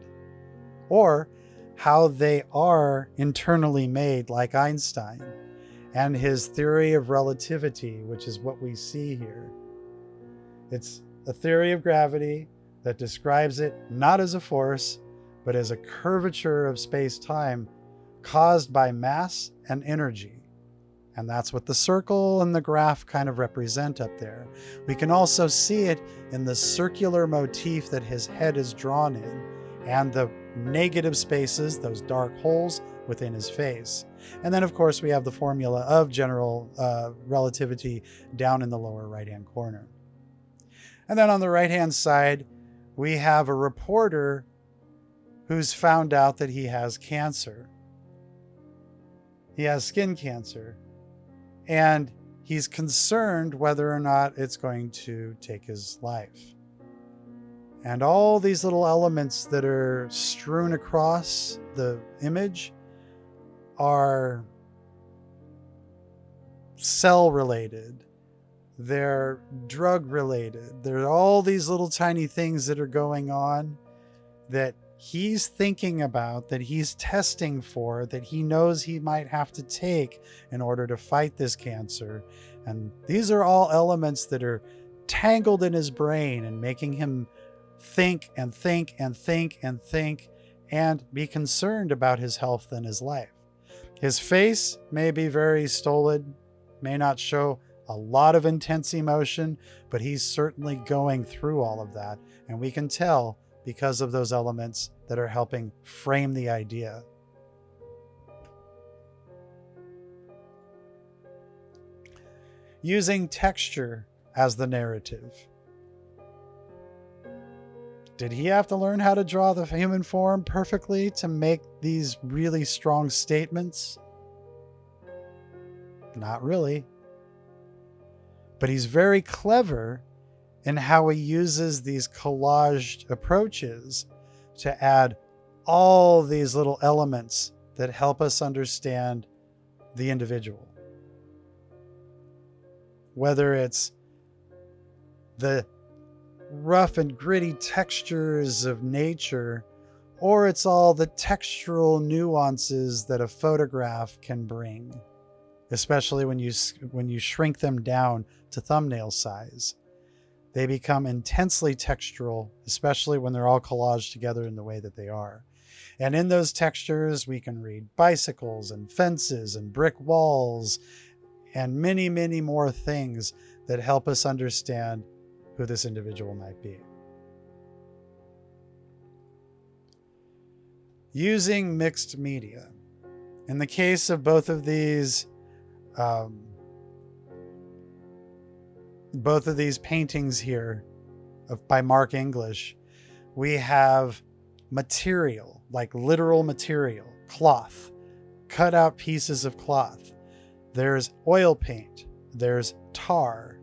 or how they are internally made, like Einstein and his theory of relativity, which is what we see here. It's a theory of gravity that describes it not as a force, but as a curvature of space-time caused by mass and energy. And that's what the circle and the graph kind of represent up there. We can also see it in the circular motif that his head is drawn in, and the negative spaces, those dark holes within his face. And then, of course, we have the formula of general relativity down in the lower right-hand corner. And then on the right-hand side, we have a reporter who's found out that he has cancer. He has skin cancer. And he's concerned whether or not it's going to take his life. And all these little elements that are strewn across the image are cell related. They're drug related. There are all these little tiny things that are going on that he's thinking about, that he's testing for, that he knows he might have to take in order to fight this cancer. And these are all elements that are tangled in his brain and making him think and think and think and think and be concerned about his health and his life. His face may be very stolid, may not show a lot of intense emotion, but he's certainly going through all of that. And we can tell because of those elements that are helping frame the idea. Using texture as the narrative. Did he have to learn how to draw the human form perfectly to make these really strong statements? Not really. But he's very clever in how he uses these collaged approaches to add all these little elements that help us understand the individual. Whether it's the rough and gritty textures of nature, or it's all the textural nuances that a photograph can bring, especially when you shrink them down to thumbnail size. They become intensely textural, especially when they're all collaged together in the way that they are. And in those textures, we can read bicycles and fences and brick walls and many, many more things that help us understand who this individual might be. Using mixed media. In the case of both of these paintings here by Mark English, we have material. like literal material, cloth, cut out pieces of cloth. There's oil paint, there's tar.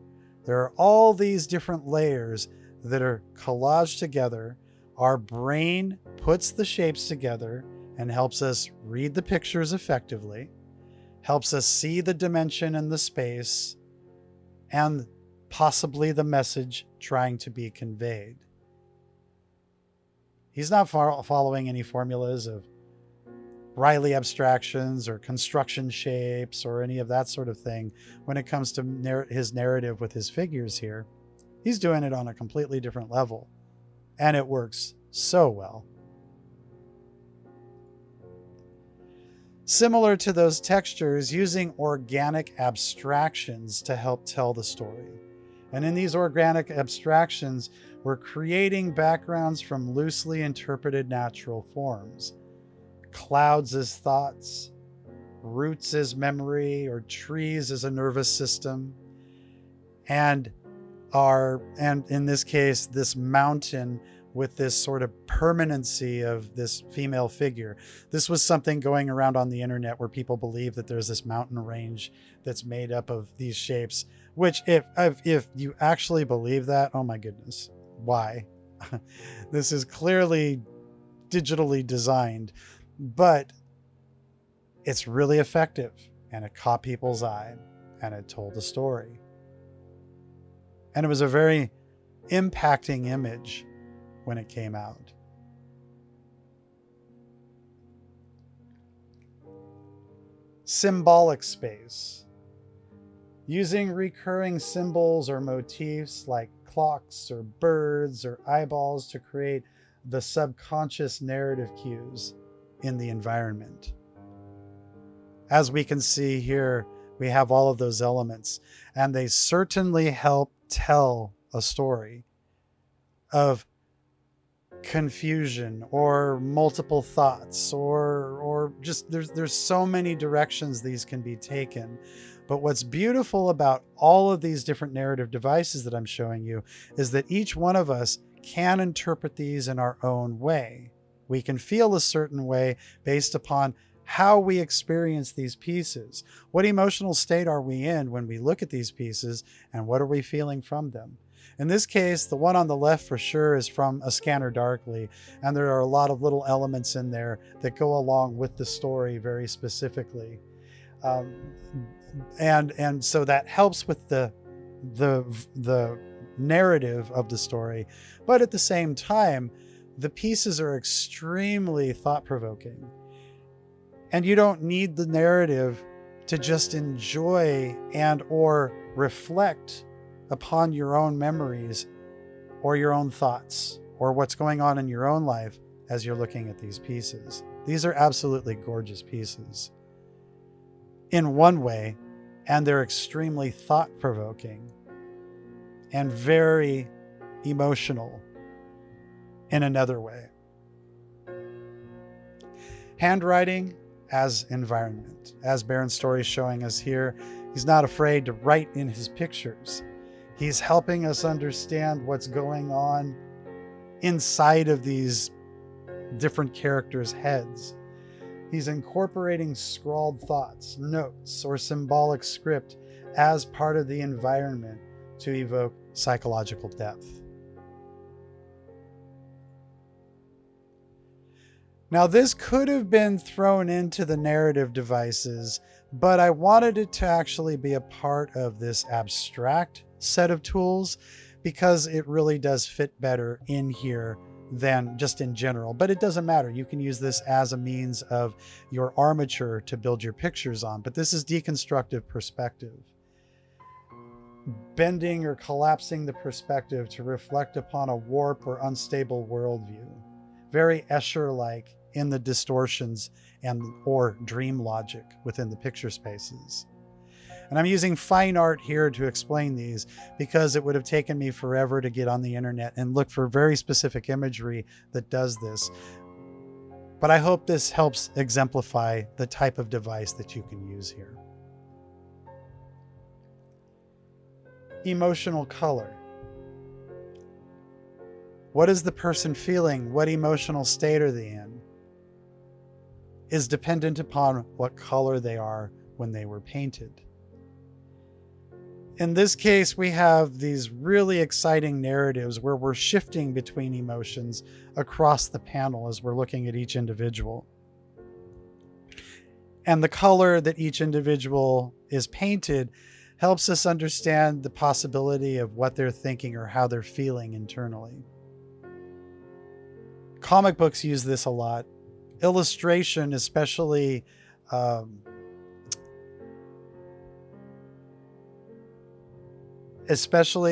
There are all these different layers that are collaged together. Our brain puts the shapes together and helps us read the pictures effectively, helps us see the dimension and the space, and possibly the message trying to be conveyed. He's not following any formulas of Riley abstractions or construction shapes or any of that sort of thing when it comes to his narrative with his figures here. He's doing it on a completely different level, and it works so well. Similar to those textures, using organic abstractions to help tell the story. And in these organic abstractions, we're creating backgrounds from loosely interpreted natural forms. Clouds as thoughts, roots as memory, or trees as a nervous system, and in this case, this mountain with this sort of permanency of this female figure. This was something going around on the internet where people believe that there's this mountain range that's made up of these shapes, which if you actually believe that, oh my goodness, why? This is clearly digitally designed, but it's really effective, and it caught people's eye, and it told a story. And it was a very impacting image when it came out. Symbolic space. Using recurring symbols or motifs like clocks or birds or eyeballs to create the subconscious narrative cues in the environment. As we can see here, we have all of those elements, and they certainly help tell a story of confusion or multiple thoughts or just there's so many directions these can be taken. But what's beautiful about all of these different narrative devices that I'm showing you is that each one of us can interpret these in our own way. We can feel a certain way based upon how we experience these pieces. What emotional state are we in when we look at these pieces, and what are we feeling from them? In this case, the one on the left for sure is from A Scanner Darkly, and there are a lot of little elements in there that go along with the story very specifically. And so that helps with the narrative of the story, but at the same time, the pieces are extremely thought-provoking. And you don't need the narrative to just enjoy and or reflect upon your own memories or your own thoughts or what's going on in your own life as you're looking at these pieces. These are absolutely gorgeous pieces in one way, and they're extremely thought-provoking and very emotional in another way. Handwriting as environment. As Baron's story is showing us here, he's not afraid to write in his pictures. He's helping us understand what's going on inside of these different characters' heads. He's incorporating scrawled thoughts, notes, or symbolic script as part of the environment to evoke psychological depth. Now, this could have been thrown into the narrative devices, but I wanted it to actually be a part of this abstract set of tools because it really does fit better in here than just in general. But it doesn't matter. You can use this as a means of your armature to build your pictures on. But this is deconstructive perspective. Bending or collapsing the perspective to reflect upon a warp or unstable worldview. Very Escher-like in the distortions and or dream logic within the picture spaces. And I'm using fine art here to explain these because it would have taken me forever to get on the internet and look for very specific imagery that does this. But I hope this helps exemplify the type of device that you can use here. Emotional color. What is the person feeling? What emotional state are they in? is dependent upon what color they are when they were painted. In this case, we have these really exciting narratives where we're shifting between emotions across the panel as we're looking at each individual. And the color that each individual is painted helps us understand the possibility of what they're thinking or how they're feeling internally. Comic books use this a lot. Illustration, especially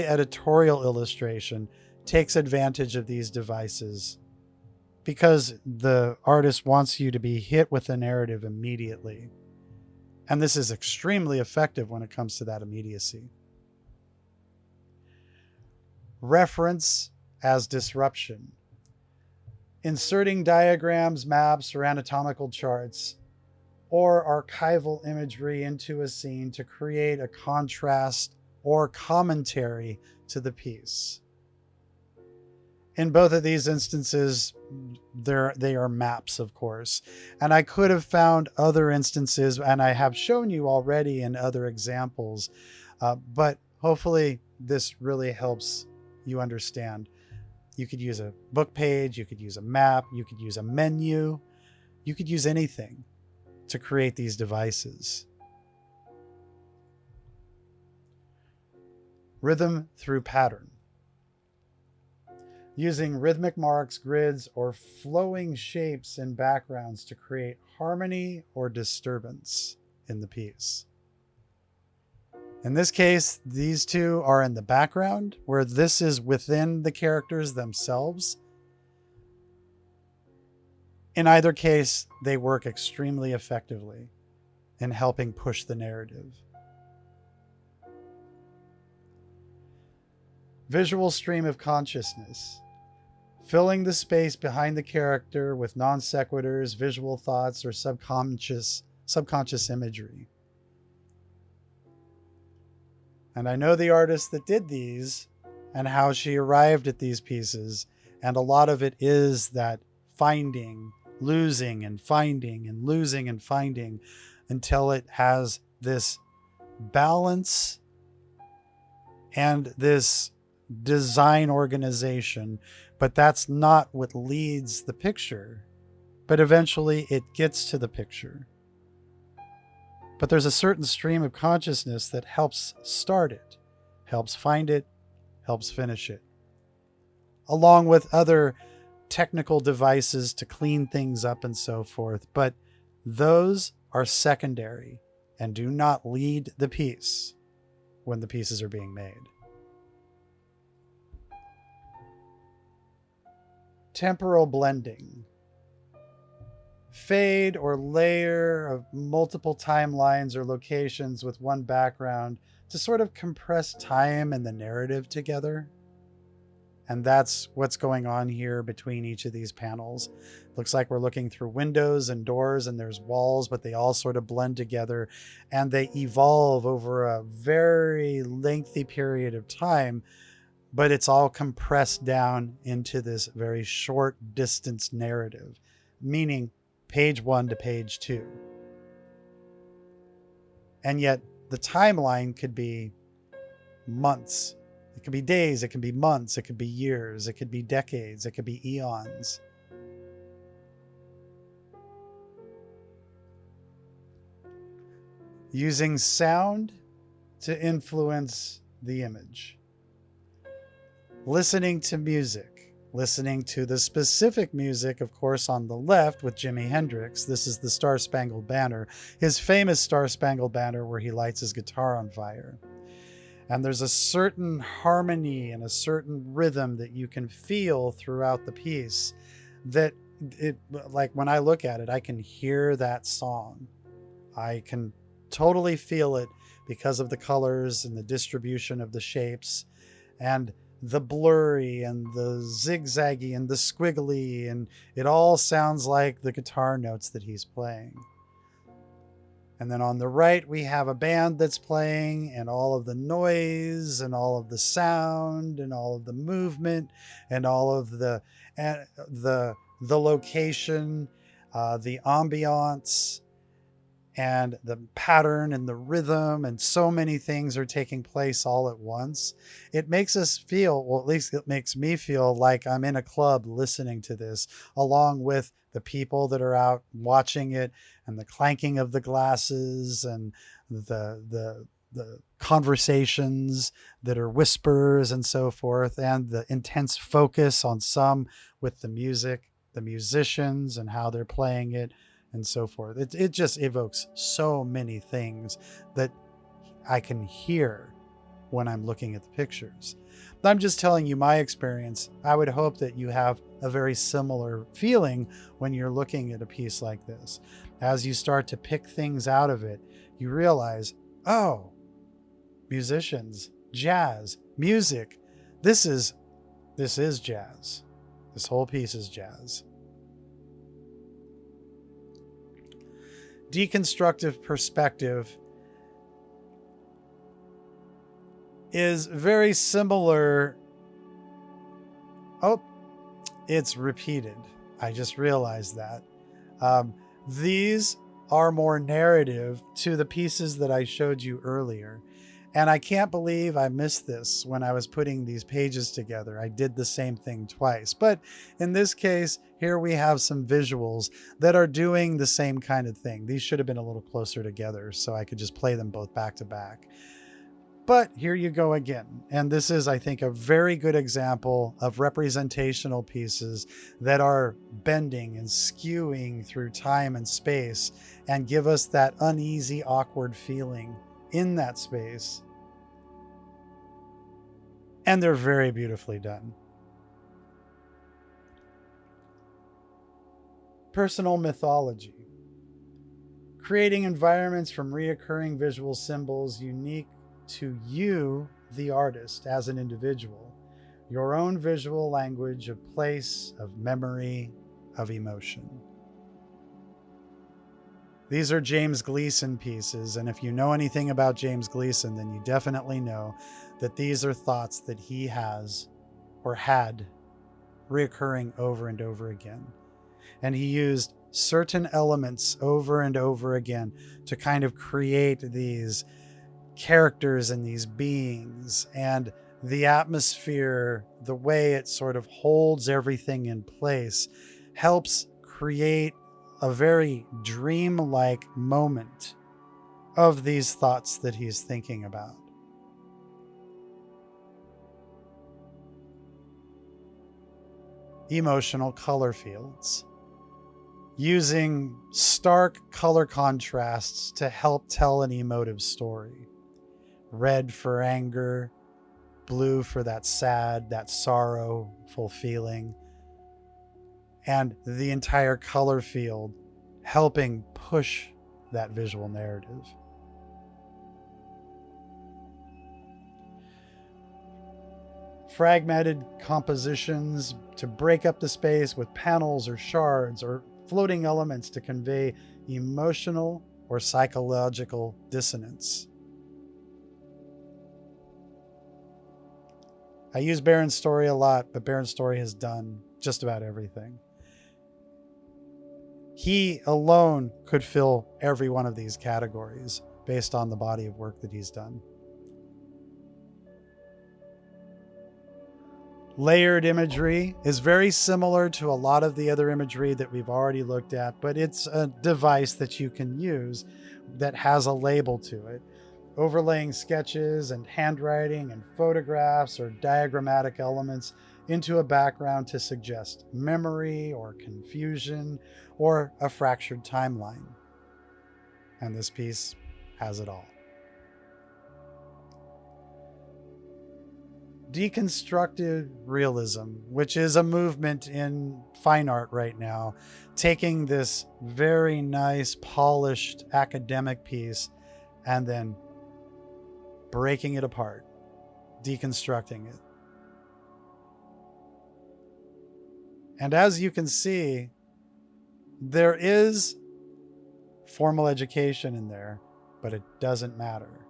editorial illustration, takes advantage of these devices because the artist wants you to be hit with the narrative immediately. And this is extremely effective when it comes to that immediacy. Reference as disruption. Inserting diagrams, maps, or anatomical charts, or archival imagery into a scene to create a contrast or commentary to the piece. In both of these instances, they are maps, of course. And I could have found other instances, and I have shown you already in other examples, but hopefully this really helps you understand. You could use a book page, you could use a map, you could use a menu, you could use anything to create these devices. Rhythm through pattern. Using rhythmic marks, grids, or flowing shapes and backgrounds to create harmony or disturbance in the piece. In this case, these two are in the background, where this is within the characters themselves. In either case, they work extremely effectively in helping push the narrative. Visual stream of consciousness. Filling the space behind the character with non sequiturs, visual thoughts, or subconscious imagery. And I know the artist that did these and how she arrived at these pieces. And a lot of it is that finding, losing, and finding, and losing and finding until it has this balance and this design organization. But that's not what leads the picture. But eventually it gets to the picture. But there's a certain stream of consciousness that helps start it, helps find it, helps finish it, along with other technical devices to clean things up and so forth. But those are secondary and do not lead the piece when the pieces are being made. Temporal blending. Fade or layer of multiple timelines or locations with one background to sort of compress time and the narrative together. And that's what's going on here between each of these panels. Looks like we're looking through windows and doors and there's walls, but they all sort of blend together and they evolve over a very lengthy period of time, but it's all compressed down into this very short distance narrative, meaning page 1 to page 2. And yet the timeline could be months. It could be days, it could be months, it could be years, it could be decades, it could be eons. Using sound to influence the image. Listening to music. Listening to the specific music, of course, on the left with Jimi Hendrix. This is the Star Spangled Banner, his famous Star Spangled Banner where he lights his guitar on fire. And there's a certain harmony and a certain rhythm that you can feel throughout the piece that like when I look at it, I can hear that song. I can totally feel it because of the colors and the distribution of the shapes and the blurry and the zigzaggy and the squiggly, and it all sounds like the guitar notes that he's playing. And then on the right, we have a band that's playing and all of the noise and all of the sound and all of the movement and all of the location the ambiance and the pattern and the rhythm, and so many things are taking place all at once. It makes us feel, well, at least it makes me feel like I'm in a club listening to this, along with the people that are out watching it, and the clanking of the glasses, and the conversations that are whispers and so forth, and the intense focus on some with the music, the musicians and how they're playing it, and so forth. It just evokes so many things that I can hear when I'm looking at the pictures. But I'm just telling you my experience. I would hope that you have a very similar feeling when you're looking at a piece like this. As you start to pick things out of it, you realize, oh, musicians, jazz, music. This is jazz. This whole piece is jazz. Deconstructive perspective is very similar. Oh, it's repeated. I just realized that. These are more narrative to the pieces that I showed you earlier. And I can't believe I missed this when I was putting these pages together. I did the same thing twice. But in this case, here we have some visuals that are doing the same kind of thing. These should have been a little closer together so I could just play them both back to back. But here you go again. And this is, I think, a very good example of representational pieces that are bending and skewing through time and space and give us that uneasy, awkward feeling in that space. And they're very beautifully done. Personal mythology. Creating environments from reoccurring visual symbols unique to you, the artist, as an individual. Your own visual language of place, of memory, of emotion. These are James Gleason pieces, and if you know anything about James Gleason, then you definitely know that these are thoughts that he has or had reoccurring over and over again. And he used certain elements over and over again to kind of create these characters and these beings, and the atmosphere, the way it sort of holds everything in place, helps create a very dreamlike moment of these thoughts that he's thinking about. Emotional color fields. Using stark color contrasts to help tell an emotive story. Red for anger, blue for that sad, that sorrowful feeling, and the entire color field helping push that visual narrative. Fragmented compositions to break up the space with panels or shards or floating elements to convey emotional or psychological dissonance. I use Baron's story a lot, but Baron's story has done just about everything. He alone could fill every one of these categories based on the body of work that he's done. Layered imagery is very similar to a lot of the other imagery that we've already looked at, but it's a device that you can use that has a label to it. Overlaying sketches and handwriting and photographs or diagrammatic elements into a background to suggest memory or confusion or a fractured timeline. And this piece has it all. Deconstructive realism, which is a movement in fine art right now, taking this very nice, polished academic piece and then breaking it apart, deconstructing it. And as you can see, there is formal education in there, but it doesn't matter.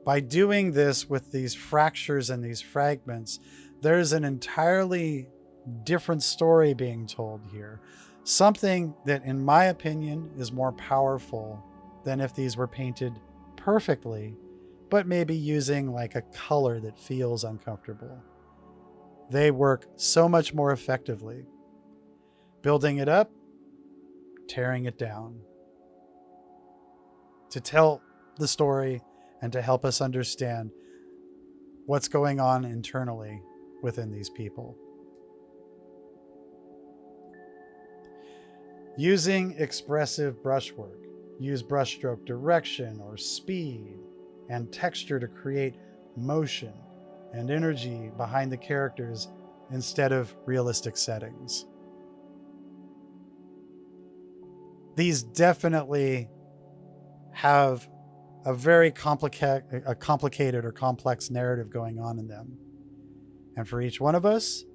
By doing this with these fractures and these fragments, there's an entirely different story being told here. Something that, in my opinion, is more powerful than if these were painted perfectly, but maybe using like a color that feels uncomfortable. They work so much more effectively. Building it up, tearing it down. To tell the story and to help us understand what's going on internally within these people. Using expressive brushwork. Use brushstroke direction or speed and texture to create motion and energy behind the characters instead of realistic settings. These definitely have a very complicated or complex narrative going on in them. And for each one of us,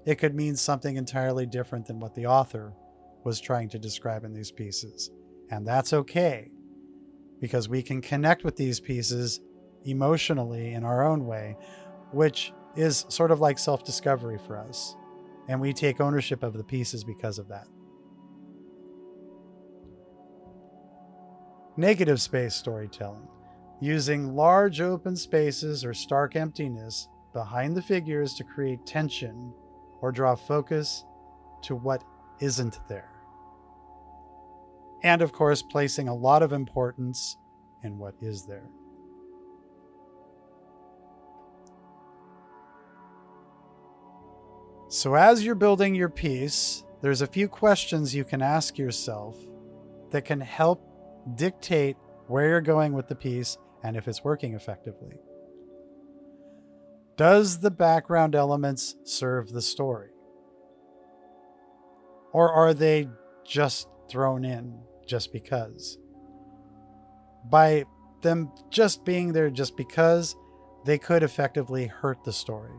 it could mean something entirely different than what the author was trying to describe in these pieces. And that's okay, because we can connect with these pieces emotionally in our own way, which is sort of like self-discovery for us. And we take ownership of the pieces because of that. Negative space storytelling. Using large open spaces or stark emptiness behind the figures to create tension or draw focus to what isn't there. And of course, placing a lot of importance in what is there. So as you're building your piece, there's a few questions you can ask yourself that can help dictate where you're going with the piece and if it's working effectively. Does the background elements serve the story? Or are they just thrown in just because? By them just being there just because, they could effectively hurt the story.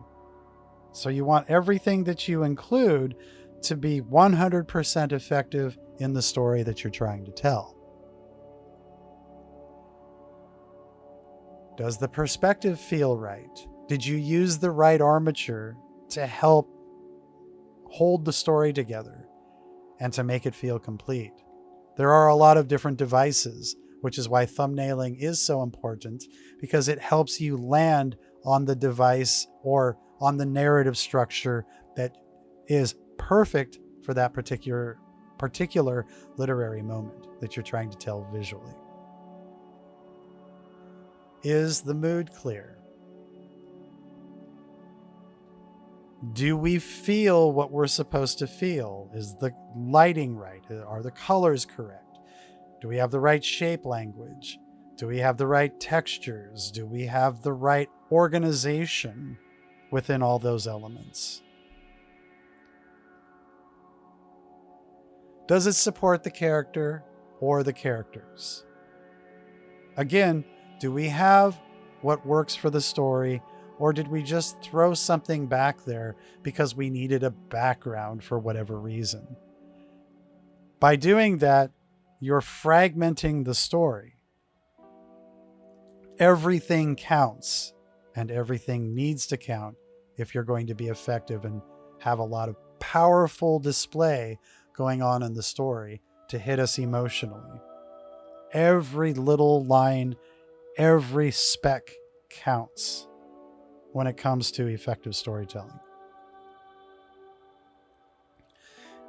So you want everything that you include to be 100% effective in the story that you're trying to tell. Does the perspective feel right? Did you use the right armature to help hold the story together and to make it feel complete? There are a lot of different devices, which is why thumbnailing is so important, because it helps you land on the device or on the narrative structure that is perfect for that particular literary moment that you're trying to tell visually. Is the mood clear? Do we feel what we're supposed to feel? Is the lighting right? Are the colors correct? Do we have the right shape language? Do we have the right textures? Do we have the right organization within all those elements? Does it support the character or the characters? Again, do we have what works for the story, or did we just throw something back there because we needed a background for whatever reason? By doing that, you're fragmenting the story. Everything counts, and everything needs to count if you're going to be effective and have a lot of powerful display going on in the story to hit us emotionally. Every little line, every speck counts when it comes to effective storytelling.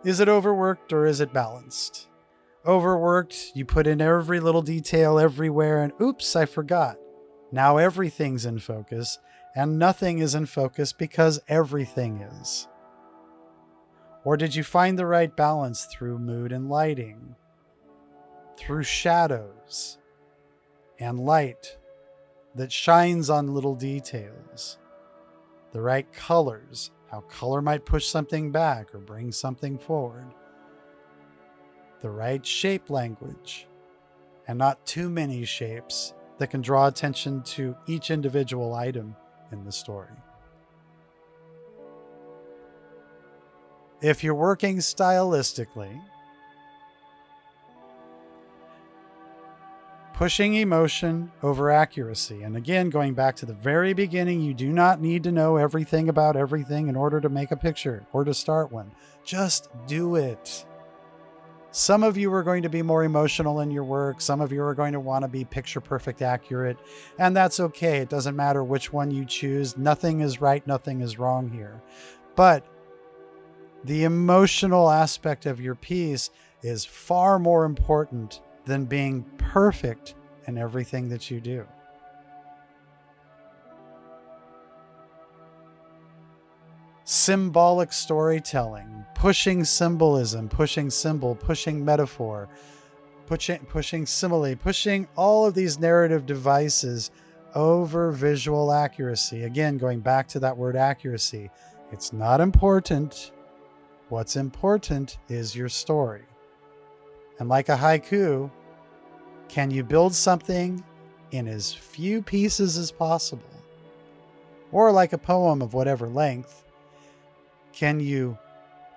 Is it overworked or is it balanced? Overworked, you put in every little detail everywhere and oops, I forgot. Now everything's in focus and nothing is in focus because everything is. Or did you find the right balance through mood and lighting, through shadows and light that shines on little details, the right colors, how color might push something back or bring something forward, the right shape language, and not too many shapes that can draw attention to each individual item in the story. If you're working stylistically, pushing emotion over accuracy. And again, going back to the very beginning, you do not need to know everything about everything in order to make a picture or to start one. Just do it. Some of you are going to be more emotional in your work. Some of you are going to want to be picture perfect accurate. And that's okay. It doesn't matter which one you choose. Nothing is right. Nothing is wrong here. But the emotional aspect of your piece is far more important than being perfect in everything that you do. Symbolic storytelling, pushing symbolism, pushing symbol, pushing metaphor, pushing simile, pushing all of these narrative devices over visual accuracy. Again, going back to that word accuracy, it's not important. What's important is your story. And like a haiku, can you build something in as few pieces as possible? Or like a poem of whatever length, can you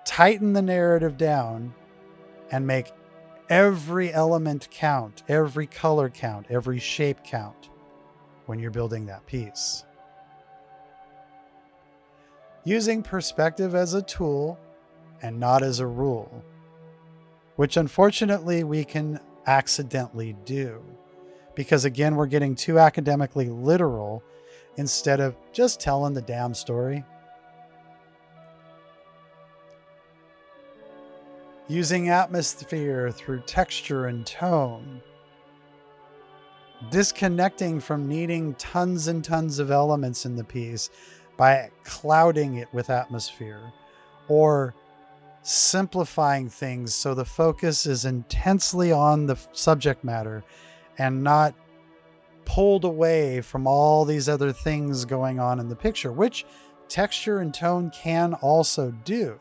tighten the narrative down and make every element count, every color count, every shape count when you're building that piece? Using perspective as a tool and not as a rule, which unfortunately we can accidentally do. Because again, we're getting too academically literal instead of just telling the damn story. Using atmosphere through texture and tone. Disconnecting from needing tons and tons of elements in the piece by clouding it with atmosphere. Or simplifying things so the focus is intensely on the subject matter and not pulled away from all these other things going on in the picture, which texture and tone can also do.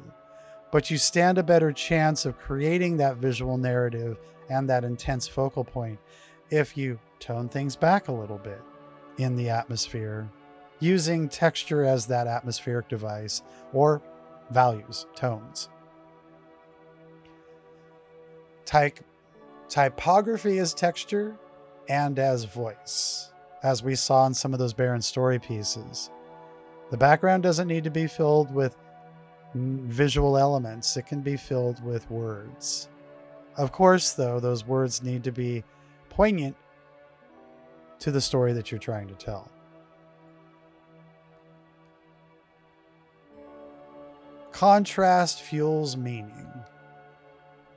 But you stand a better chance of creating that visual narrative and that intense focal point if you tone things back a little bit in the atmosphere, using texture as that atmospheric device, or values, tones. Typography as texture and as voice, as we saw in some of those barren story pieces. The background doesn't need to be filled with visual elements. It can be filled with words. Of course, though, those words need to be poignant to the story that you're trying to tell. Contrast fuels meaning.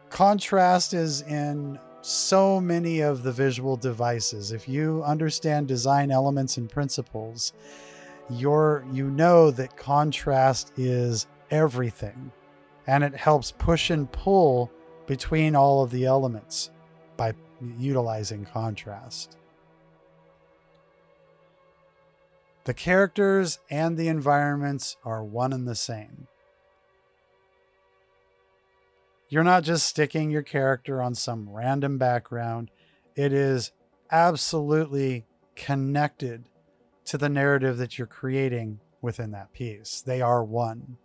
Contrast is in so many of the visual devices. If you understand design elements and principles, you know that contrast is everything, and it helps push and pull between all of the elements by utilizing contrast. The characters and the environments are one and the same. You're not just sticking your character on some random background. It is absolutely connected to the narrative that you're creating within that piece. They are one.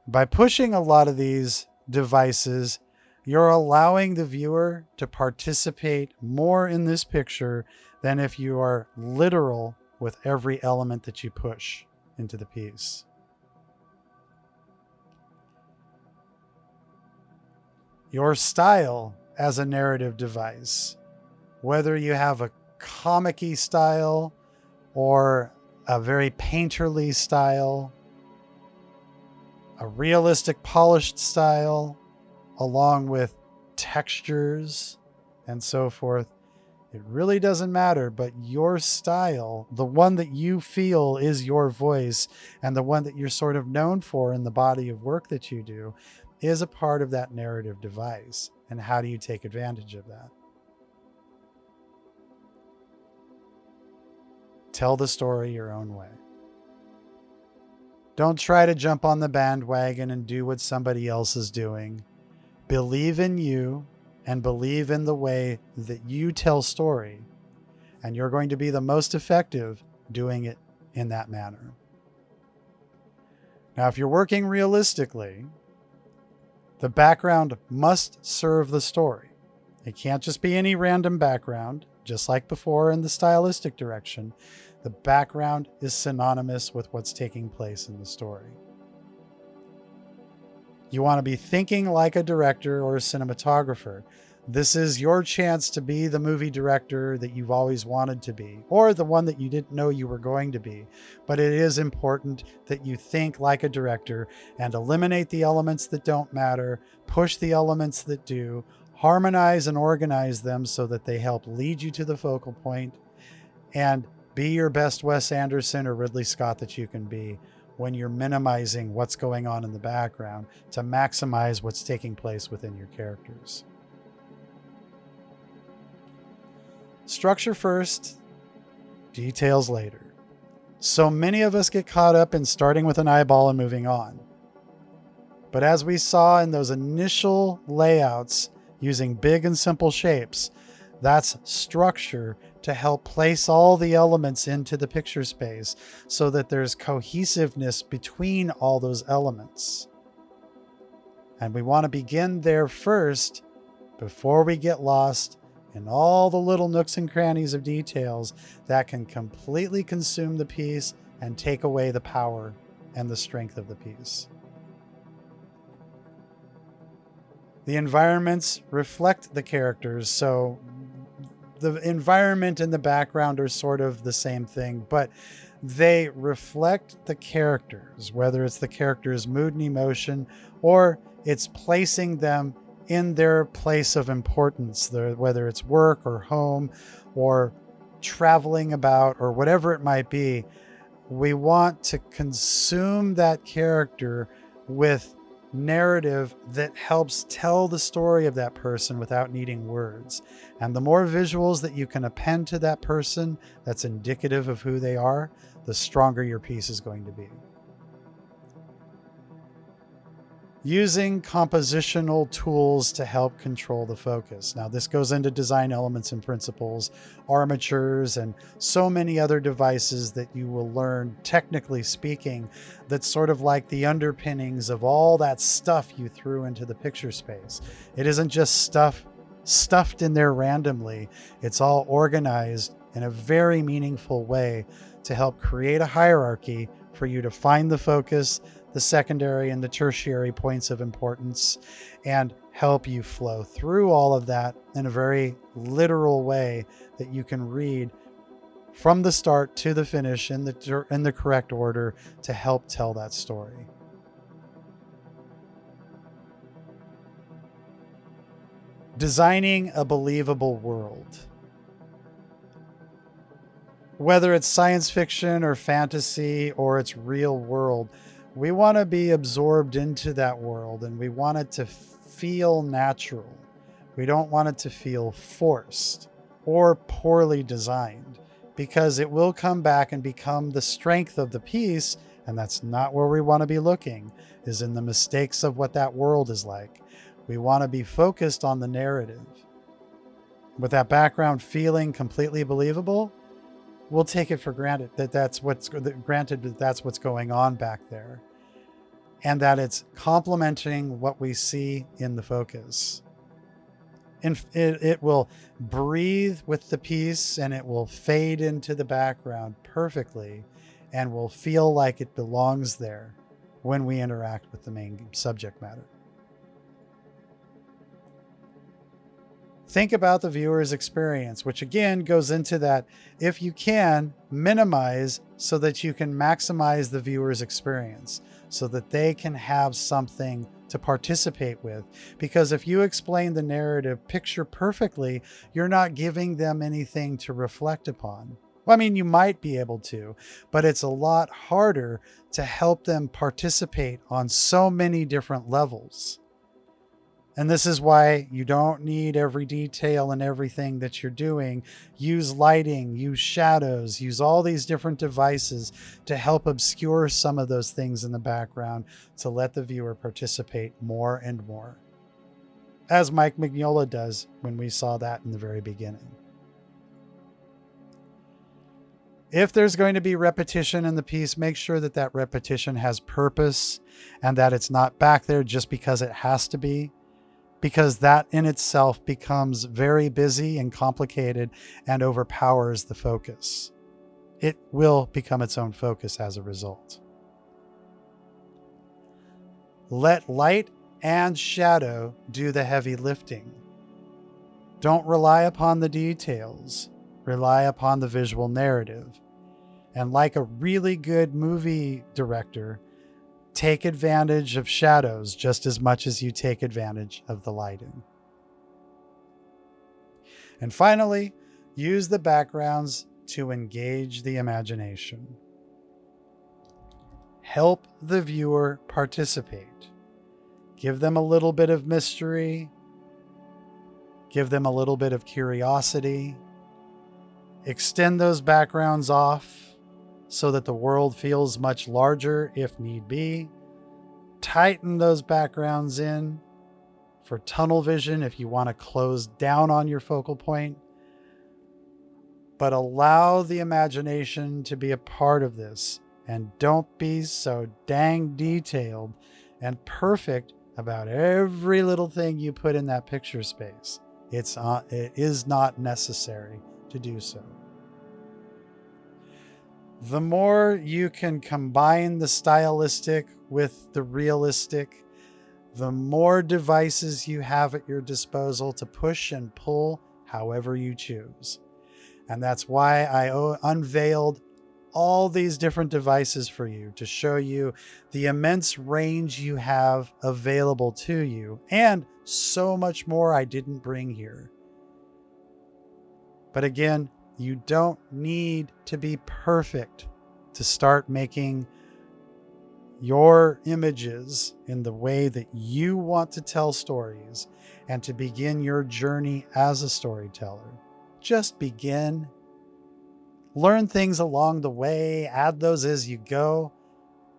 By pushing a lot of these devices, you're allowing the viewer to participate more in this picture than if you are literal with every element that you push into the piece. Your style as a narrative device, whether you have a comic-y style or a very painterly style, a realistic polished style, along with textures and so forth, it really doesn't matter. But your style, the one that you feel is your voice and the one that you're sort of known for in the body of work that you do, is a part of that narrative device. And how do you take advantage of that? Tell the story your own way. Don't try to jump on the bandwagon and do what somebody else is doing. Believe in you and believe in the way that you tell story, and you're going to be the most effective doing it in that manner. Now, if you're working realistically, The background must serve the story. It can't just be any random background, just like before in the stylistic direction. The background is synonymous with what's taking place in the story. You want to be thinking like a director or a cinematographer. This is your chance to be the movie director that you've always wanted to be, or the one that you didn't know you were going to be. But it is important that you think like a director and eliminate the elements that don't matter, push the elements that do, harmonize and organize them so that they help lead you to the focal point, and be your best Wes Anderson or Ridley Scott that you can be when you're minimizing what's going on in the background to maximize what's taking place within your characters. Structure first, details later. So many of us get caught up in starting with an eyeball and moving on. But as we saw in those initial layouts using big and simple shapes, that's structure to help place all the elements into the picture space so that there's cohesiveness between all those elements. And we want to begin there first before we get lost in all the little nooks and crannies of details that can completely consume the piece and take away the power and the strength of the piece. The environments reflect the characters, so the environment and the background are sort of the same thing, but they reflect the characters, whether it's the character's mood and emotion, or it's placing them in their place of importance, whether it's work or home or traveling about or whatever it might be. We want to consume that character with narrative that helps tell the story of that person without needing words. And the more visuals that you can append to that person that's indicative of who they are, the stronger your piece is going to be. Using compositional tools to help control the focus. Now, this goes into design elements and principles, armatures, and so many other devices that you will learn, technically speaking, that's sort of like the underpinnings of all that stuff you threw into the picture space. It isn't just stuff stuffed in there randomly. It's all organized in a very meaningful way to help create a hierarchy for you to find the focus, the secondary and the tertiary points of importance, and help you flow through all of that in a very literal way that you can read from the start to the finish in the correct order to help tell that story. Designing a believable world. Whether it's science fiction or fantasy or it's real world, we want to be absorbed into that world and we want it to feel natural. We don't want it to feel forced or poorly designed, because it will come back and become the strength of the piece, and that's not where we want to be looking, is in the mistakes of what that world is like. We want to be focused on the narrative. With that background feeling completely believable, we'll take it for granted that that's what's going on back there, and that it's complementing what we see in the focus. And it will breathe with the piece and it will fade into the background perfectly and will feel like it belongs there when we interact with the main subject matter. Think about the viewer's experience, which again goes into that, if you can, minimize so that you can maximize the viewer's experience so that they can have something to participate with. Because if you explain the narrative picture perfectly, you're not giving them anything to reflect upon. Well, I mean, you might be able to, but it's a lot harder to help them participate on so many different levels. And this is why you don't need every detail and everything that you're doing. Use lighting, use shadows, use all these different devices to help obscure some of those things in the background to let the viewer participate more and more. As Mike Mignola does when we saw that in the very beginning. If there's going to be repetition in the piece, make sure that that repetition has purpose and that it's not back there just because it has to be, because that in itself becomes very busy and complicated and overpowers the focus. It will become its own focus as a result. Let light and shadow do the heavy lifting. Don't rely upon the details. Rely upon the visual narrative. And like a really good movie director, take advantage of shadows just as much as you take advantage of the lighting. And finally, use the backgrounds to engage the imagination. Help the viewer participate. Give them a little bit of mystery. Give them a little bit of curiosity. Extend those backgrounds off so that the world feels much larger if need be. Tighten those backgrounds in for tunnel vision if you want to close down on your focal point. But allow the imagination to be a part of this, and don't be so dang detailed and perfect about every little thing you put in that picture space. It is not necessary to do so. The more you can combine the stylistic with the realistic, the more devices you have at your disposal to push and pull however you choose. And that's why I unveiled all these different devices for you, to show you the immense range you have available to you, and so much more I didn't bring here. But again, you don't need to be perfect to start making your images in the way that you want to tell stories and to begin your journey as a storyteller. Just begin. Learn things along the way, add those as you go,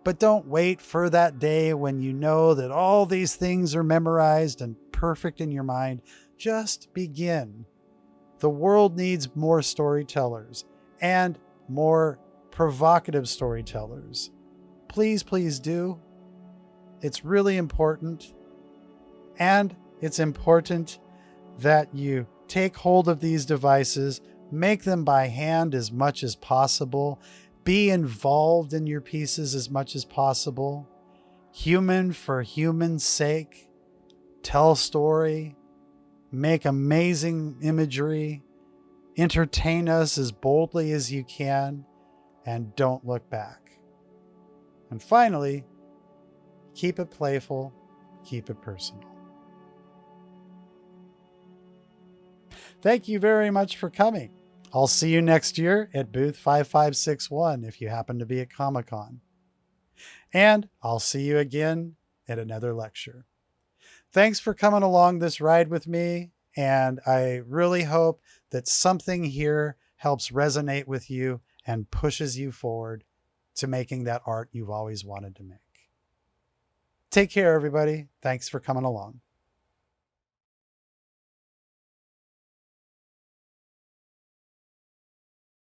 but don't wait for that day when you know that all these things are memorized and perfect in your mind. Just begin. The world needs more storytellers and more provocative storytellers. Please, please do. It's really important. And it's important that you take hold of these devices, make them by hand as much as possible, be involved in your pieces as much as possible. Human for human's sake. Tell a story. Make amazing imagery. Entertain us as boldly as you can. And don't look back. And finally, keep it playful. Keep it personal. Thank you very much for coming. I'll see you next year at booth 5561 if you happen to be at Comicon. And I'll see you again at another lecture. Thanks for coming along this ride with me, and I really hope that something here helps resonate with you and pushes you forward to making that art you've always wanted to make. Take care, everybody. Thanks for coming along.